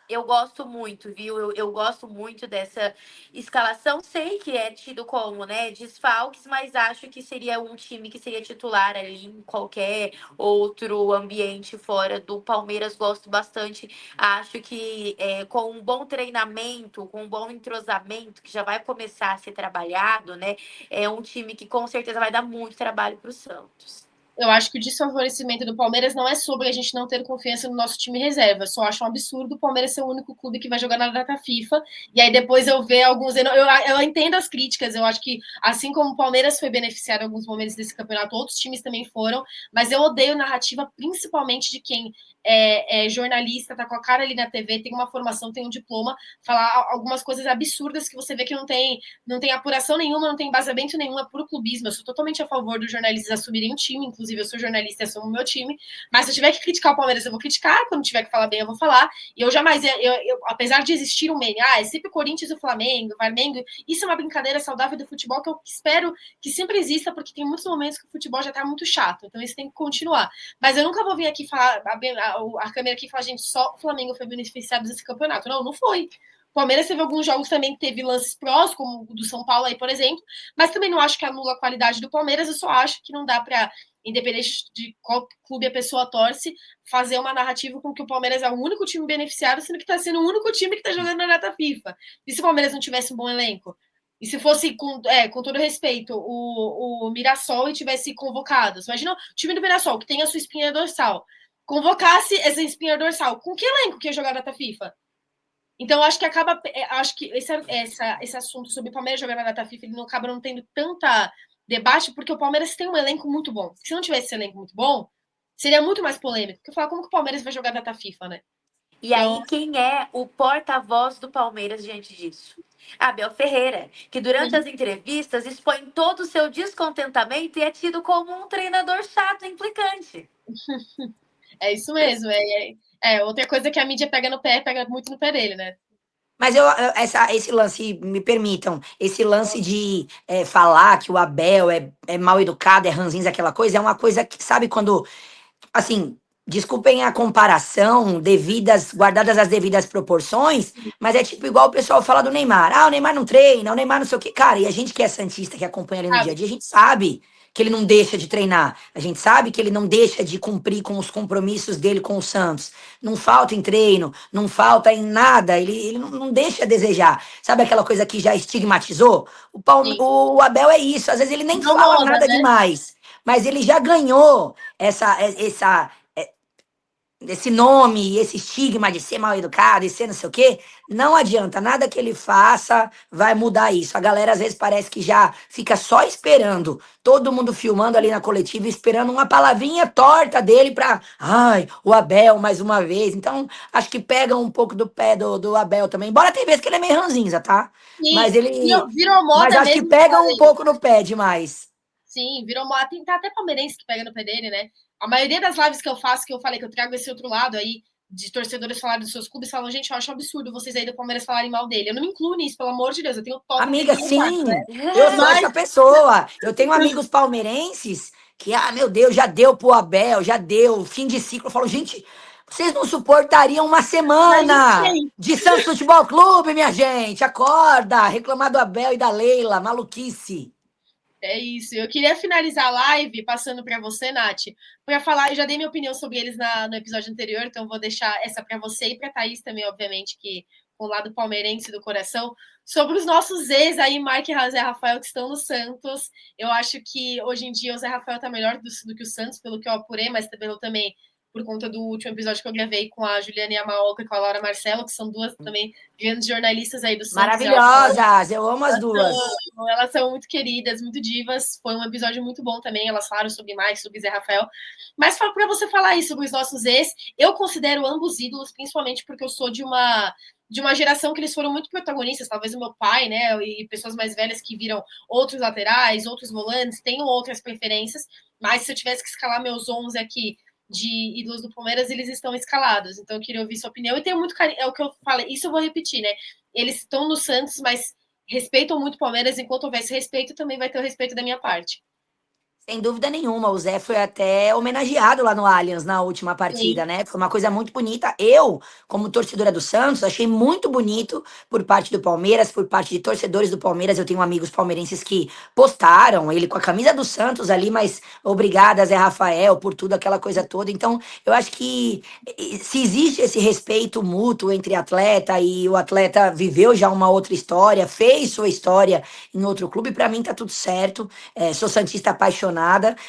eu gosto muito, viu? Eu gosto muito dessa escalação. Sei que é tido como, né, desfalques, mas acho que seria um time que seria titular ali em qualquer outro ambiente fora do Palmeiras. Gosto bastante. Acho que com um bom treinamento, com um bom entrosamento, que já vai começar a ser trabalhado, né? É um time que com certeza vai dar muito trabalho para o Santos. Eu acho que o desfavorecimento do Palmeiras não é sobre a gente não ter confiança no nosso time reserva. Eu só acho um absurdo o Palmeiras ser o único clube que vai jogar na data FIFA. E aí depois eu ver alguns. Eu entendo as críticas. Eu acho que, assim como o Palmeiras foi beneficiado em alguns momentos desse campeonato, outros times também foram. Mas eu odeio narrativa, principalmente de quem é jornalista, tá com a cara ali na TV, tem uma formação, tem um diploma, falar algumas coisas absurdas que você vê que não tem apuração nenhuma, não tem embasamento nenhum, é puro clubismo. Eu sou totalmente a favor dos jornalistas assumirem um time, inclusive eu sou jornalista e assumo o meu time, mas se eu tiver que criticar o Palmeiras, eu vou criticar, quando tiver que falar bem, eu vou falar, e eu jamais, apesar de existir um meme, é sempre o Corinthians e o Flamengo, isso é uma brincadeira saudável do futebol que eu espero que sempre exista, porque tem muitos momentos que o futebol já tá muito chato, então isso tem que continuar. Mas eu nunca vou vir aqui falar, a câmera aqui falar, gente, só o Flamengo foi beneficiado desse campeonato. Não foi. O Palmeiras teve alguns jogos também que teve lances prós, como o do São Paulo aí, por exemplo, mas também não acho que anula a qualidade do Palmeiras, eu só acho que não dá para, independente de qual clube a pessoa torce, fazer uma narrativa com que o Palmeiras é o único time beneficiado, sendo que está sendo o único time que está jogando na data FIFA. E se o Palmeiras não tivesse um bom elenco? E se fosse, com todo respeito, o Mirassol e tivesse convocado? Imagina o time do Mirassol, que tem a sua espinha dorsal, convocasse essa espinha dorsal, com que elenco que ia jogar data FIFA? Então, acho que esse assunto sobre o Palmeiras jogar na data FIFA ele não acaba não tendo tanta debate, porque o Palmeiras tem um elenco muito bom. Se não tivesse esse elenco muito bom, seria muito mais polêmico. Porque eu falo, como que o Palmeiras vai jogar data FIFA, né? E aí, quem é o porta-voz do Palmeiras diante disso? Abel Ferreira, que durante as entrevistas expõe todo o seu descontentamento e é tido como um treinador chato e implicante. É isso mesmo. Outra coisa que a mídia pega muito no pé dele, né? Mas esse lance, me permitam, esse lance de falar que o Abel é mal educado, é ranzinza, aquela coisa, é uma coisa que, sabe, quando, assim, desculpem a comparação, guardadas as devidas proporções, mas é tipo igual o pessoal fala do Neymar. Ah, o Neymar não treina, o Neymar não sei o quê. Cara, e a gente que é santista, que acompanha ele no dia a dia, a gente sabe que ele não deixa de treinar. A gente sabe que ele não deixa de cumprir com os compromissos dele com o Santos. Não falta em treino, não falta em nada, ele não deixa a desejar. Sabe aquela coisa que já estigmatizou? O Abel é isso, às vezes ele nem fala Incomoda, nada né? demais, mas ele já ganhou esse nome, esse estigma de ser mal educado e ser não sei o quê, não adianta, nada que ele faça vai mudar isso. A galera às vezes parece que já fica só esperando, todo mundo filmando ali na coletiva, esperando uma palavrinha torta dele para, ai, o Abel mais uma vez. Então, acho que pega um pouco do pé do Abel também. Embora tem vezes que ele é meio ranzinza, tá? Mas Sim, ele, virou mas moda acho que mesmo. pega um pouco no pé demais. Sim, virou moda. Tem até palmeirense que pega no pé dele, né? A maioria das lives que eu faço, que eu falei que eu trago esse outro lado aí, de torcedores falarem dos seus clubes, falam, gente, eu acho um absurdo vocês aí do Palmeiras falarem mal dele. Eu não me incluo nisso, pelo amor de Deus. Eu tenho toque Amiga, dele, sim, eu sou mas essa pessoa. Eu tenho amigos palmeirenses que, meu Deus, já deu pro Abel, já deu, fim de ciclo. Eu falo, gente, vocês não suportariam uma semana sim. de Santos Futebol Clube, minha gente? Acorda, reclamar do Abel e da Leila, maluquice. É isso. Eu queria finalizar a live passando para você, Nath, para falar. Eu já dei minha opinião sobre eles no episódio anterior, então vou deixar essa para você e para a Thaís também, obviamente, que com o lado palmeirense do coração, sobre os nossos ex aí, Mark e Zé Rafael, que estão no Santos. Eu acho que hoje em dia o Zé Rafael está melhor do que o Santos, pelo que eu apurei, mas também por conta do último episódio que eu gravei com a Juliana Yamaoka e com a Laura Marcelo, que são duas também grandes jornalistas aí do Santos. Maravilhosas, eu amo as duas. Elas são muito queridas, muito divas. Foi um episódio muito bom também. Elas falaram sobre Mike, sobre Zé Rafael. Mas para você falar aí sobre os nossos ex, eu considero ambos ídolos, principalmente porque eu sou de uma geração que eles foram muito protagonistas, talvez o meu pai, né, e pessoas mais velhas que viram outros laterais, outros volantes, tenham outras preferências, mas se eu tivesse que escalar meus 11 aqui de ídolos do Palmeiras, eles estão escalados, então eu queria ouvir sua opinião, e tenho muito carinho, é o que eu falei, isso eu vou repetir, né, eles estão no Santos, mas respeitam muito o Palmeiras, enquanto houver esse respeito, também vai ter o respeito da minha parte. Sem dúvida nenhuma, o Zé foi até homenageado lá no Allianz na última Sim, partida, né? Foi uma coisa muito bonita. Eu, como torcedora do Santos, achei muito bonito por parte do Palmeiras, por parte de torcedores do Palmeiras. Eu tenho amigos palmeirenses que postaram ele com a camisa do Santos ali, mas obrigada, Zé Rafael, por tudo, aquela coisa toda. Então, eu acho que se existe esse respeito mútuo entre atleta e o atleta viveu já uma outra história, fez sua história em outro clube, para mim tá tudo certo. Sou santista apaixonada,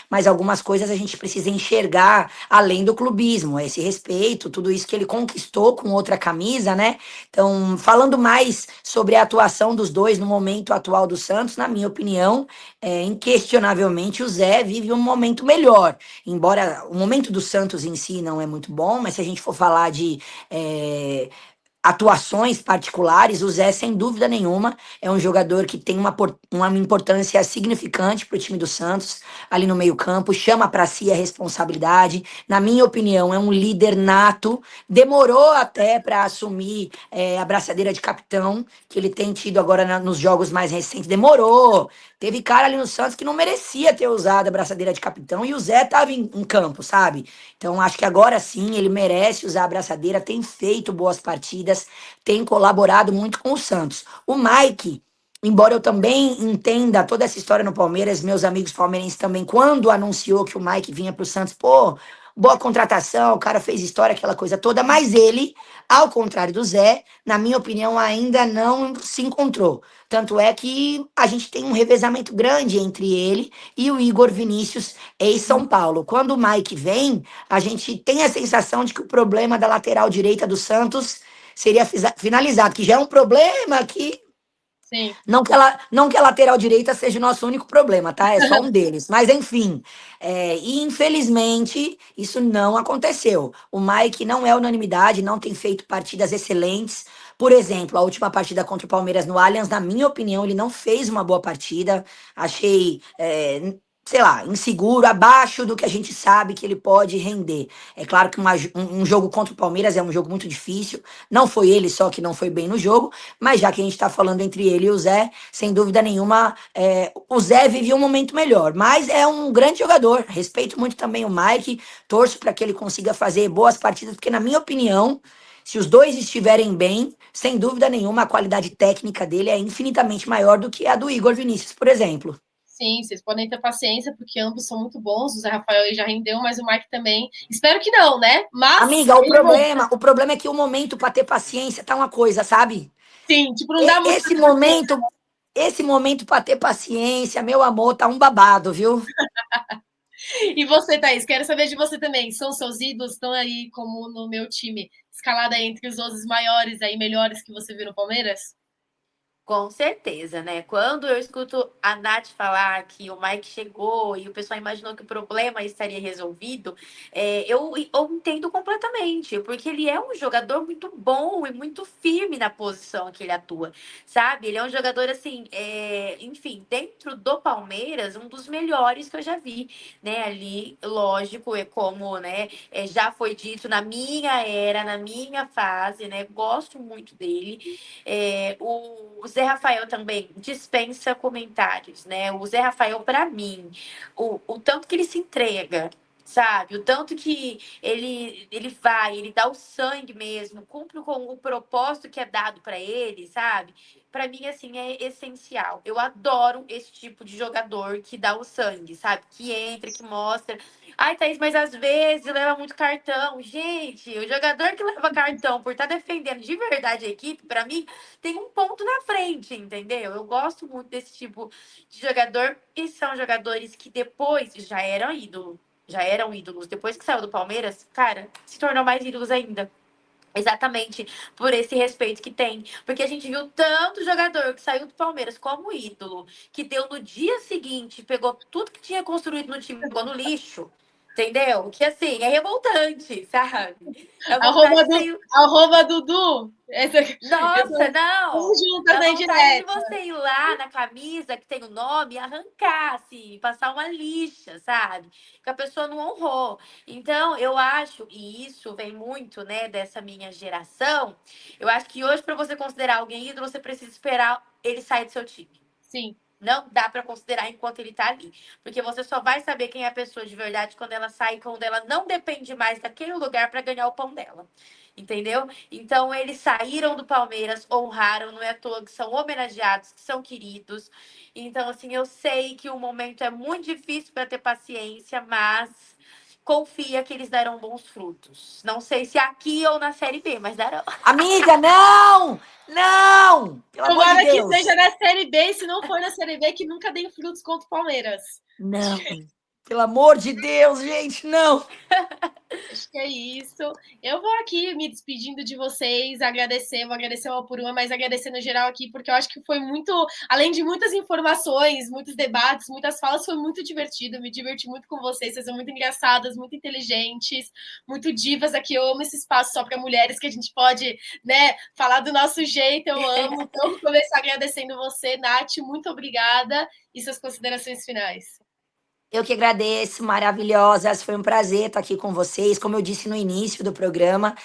mas algumas coisas a gente precisa enxergar além do clubismo, esse respeito, tudo isso que ele conquistou com outra camisa, né? Então, falando mais sobre a atuação dos dois no momento atual do Santos, na minha opinião, inquestionavelmente o Zé vive um momento melhor. Embora o momento do Santos em si não é muito bom, mas se a gente for falar de atuações particulares, o Zé, sem dúvida nenhuma, é um jogador que tem uma importância significante para o time do Santos, ali no meio-campo, chama para si a responsabilidade. Na minha opinião, é um líder nato. Demorou até para assumir a braçadeira de capitão, que ele tem tido agora nos jogos mais recentes. Demorou. Teve cara ali no Santos que não merecia ter usado a braçadeira de capitão e o Zé estava em campo, sabe? Então, acho que agora sim ele merece usar a braçadeira, tem feito boas partidas, tem colaborado muito com o Santos. O Mike, embora eu também entenda toda essa história no Palmeiras, meus amigos palmeirenses também, quando anunciou que o Mike vinha para o Santos, pô, boa contratação, o cara fez história, aquela coisa toda, mas ele, ao contrário do Zé, na minha opinião, ainda não se encontrou. Tanto é que a gente tem um revezamento grande entre ele e o Igor Vinícius, ex-São Paulo. Quando o Mike vem, a gente tem a sensação de que o problema da lateral direita do Santos seria finalizado, que já é um problema que sim. não que a lateral direita seja o nosso único problema, tá? É só um deles. Mas, enfim, e infelizmente, isso não aconteceu. O Mike não é unanimidade, não tem feito partidas excelentes. Por exemplo, a última partida contra o Palmeiras no Allianz, na minha opinião, ele não fez uma boa partida. Achei, sei lá, inseguro, abaixo do que a gente sabe que ele pode render. É claro que um jogo contra o Palmeiras é um jogo muito difícil. Não foi ele só que não foi bem no jogo, mas já que a gente está falando entre ele e o Zé, sem dúvida nenhuma, o Zé vive um momento melhor. Mas é um grande jogador. Respeito muito também o Mike, torço para que ele consiga fazer boas partidas, porque, na minha opinião, se os dois estiverem bem, sem dúvida nenhuma, a qualidade técnica dele é infinitamente maior do que a do Igor Vinícius, por exemplo. Sim, vocês podem ter paciência, porque ambos são muito bons. O Zé Rafael aí já rendeu, mas o Mike também. Espero que não, né? Mas Amiga, o ele volta. problema, o problema é que o momento para ter paciência tá uma coisa, sabe? Sim, tipo, não dá E- muito pra Esse ter paciência. momento, esse momento para ter paciência, meu amor, tá um babado, viu? E você, Thaís, quero saber de você também. São seus ídolos, estão aí como no meu time, escalada aí entre os 11 maiores aí, melhores que você viu no Palmeiras? Com certeza, né? Quando eu escuto a Nath falar que o Mike chegou e o pessoal imaginou que o problema estaria resolvido, eu entendo completamente, porque ele é um jogador muito bom e muito firme na posição que ele atua, sabe? Ele é um jogador, assim, enfim, dentro do Palmeiras, um dos melhores que eu já vi, né? Ali, lógico, é como, né, já foi dito na minha era, na minha fase, né? Gosto muito dele. O Zé Rafael também dispensa comentários, né? O Zé Rafael, para mim, o tanto que ele se entrega, sabe? O tanto que ele vai, ele dá o sangue mesmo, cumpre com o propósito que é dado para ele, sabe? Para mim, assim, é essencial. Eu adoro esse tipo de jogador que dá o sangue, sabe? Que entra, que mostra. Ai, Thaís, mas às vezes leva muito cartão. Gente, o jogador que leva cartão por estar defendendo de verdade a equipe, para mim, tem um ponto na frente, entendeu? Eu gosto muito desse tipo de jogador. E são jogadores que depois já eram ídolos. Já eram ídolos. Depois que saiu do Palmeiras, cara, se tornou mais ídolos ainda. Exatamente por esse respeito que tem. Porque a gente viu tanto jogador que saiu do Palmeiras como ídolo, que deu no dia seguinte, pegou tudo que tinha construído no time, jogou no lixo. Entendeu? Que assim, é revoltante, sabe? É vontade de sair. Arroba Dudu. Nossa, Tamo não! juntas Dá na vontade de indireta. você ir lá na camisa que tem o nome e arrancar, assim, passar uma lixa, sabe? Que a pessoa não honrou. Então, eu acho, e isso vem muito, né, dessa minha geração, eu acho que hoje, para você considerar alguém ídolo, você precisa esperar ele sair do seu time. Sim. Não dá para considerar enquanto ele tá ali. Porque você só vai saber quem é a pessoa de verdade quando ela sai, quando ela não depende mais daquele lugar para ganhar o pão dela. Entendeu? Então, eles saíram do Palmeiras, honraram, não é à toa que são homenageados, que são queridos. Então, assim, eu sei que o momento é muito difícil para ter paciência, mas confia que eles darão bons frutos. Não sei se aqui ou na Série B, mas darão. Amiga, não! Não! Pelo amor de Tomara que seja Deus! na Série B, e se não for na Série B, que nunca dê frutos contra o Palmeiras. Não! Pelo amor de Deus, gente, não! Acho que é isso. Eu vou aqui me despedindo de vocês, vou agradecer uma por uma, mas agradecer no geral aqui, porque eu acho que foi muito, além de muitas informações, muitos debates, muitas falas, foi muito divertido. Me diverti muito com vocês são muito engraçadas, muito inteligentes, muito divas aqui. Eu amo esse espaço só para mulheres que a gente pode, né, falar do nosso jeito. Eu amo. Então, eu vou começar agradecendo você, Nath, muito obrigada. E suas considerações finais. Eu que agradeço, maravilhosas. Foi um prazer estar aqui com vocês. Como eu disse no início do programa,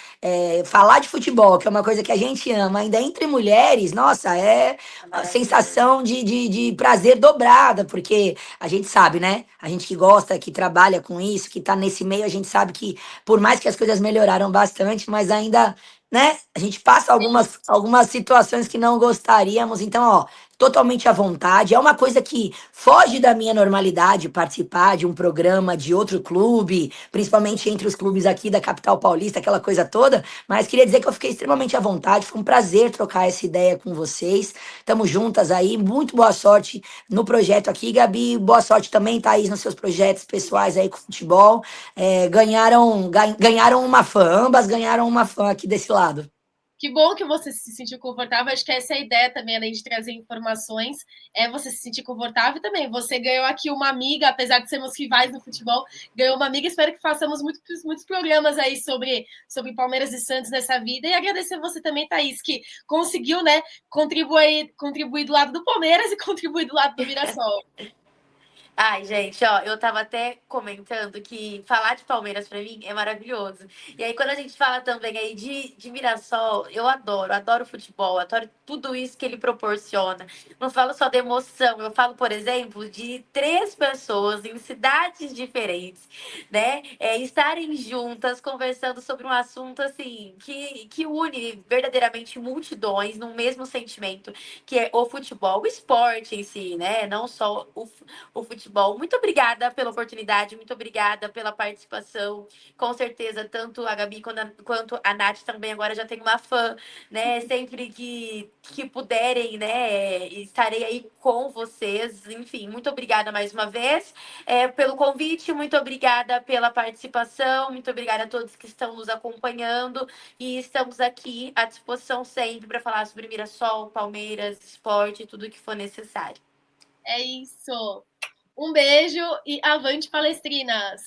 falar de futebol, que é uma coisa que a gente ama, ainda entre mulheres, nossa, é a sensação de prazer dobrada, porque a gente sabe, né? A gente que gosta, que trabalha com isso, que está nesse meio, a gente sabe que, por mais que as coisas melhoraram bastante, mas ainda. Né? A gente passa algumas situações que não gostaríamos, então, ó, totalmente à vontade. É uma coisa que foge da minha normalidade participar de um programa de outro clube, principalmente entre os clubes aqui da capital paulista, aquela coisa toda. Mas queria dizer que eu fiquei extremamente à vontade. Foi um prazer trocar essa ideia com vocês. Estamos juntas aí. Muito boa sorte no projeto aqui, Gabi. Boa sorte também, Thaís, nos seus projetos pessoais aí com futebol. Ganharam uma fã. Ambas ganharam uma fã aqui desse lado. Que bom que você se sentiu confortável. Acho que essa é a ideia também, além de trazer informações, é você se sentir confortável também. Você ganhou aqui uma amiga, apesar de sermos rivais no futebol, ganhou uma amiga. Espero que façamos muitos programas aí sobre Palmeiras e Santos nessa vida. E agradecer você também, Thaís, que conseguiu, né, contribuir do lado do Palmeiras e contribuir do lado do Mirassol. Ai, gente, ó, eu tava até comentando que falar de Palmeiras pra mim é maravilhoso. E aí, quando a gente fala também aí de Mirassol, eu adoro futebol, adoro tudo isso que ele proporciona. Não falo só da emoção, eu falo, por exemplo, de três pessoas em cidades diferentes, né? Estarem juntas, conversando sobre um assunto assim, que une verdadeiramente multidões num mesmo sentimento, que é o futebol, o esporte em si, né? Não só o futebol. Muito obrigada pela oportunidade, muito obrigada pela participação. Com certeza, tanto a Gabi quanto a Nath também agora já tem uma fã, né? Sempre que puderem, né? Estarei aí com vocês. Enfim, muito obrigada mais uma vez pelo convite, muito obrigada pela participação, muito obrigada a todos que estão nos acompanhando e estamos aqui à disposição sempre para falar sobre Mirassol, Palmeiras, esporte, tudo que for necessário. É isso. Um beijo e avante palestrinas!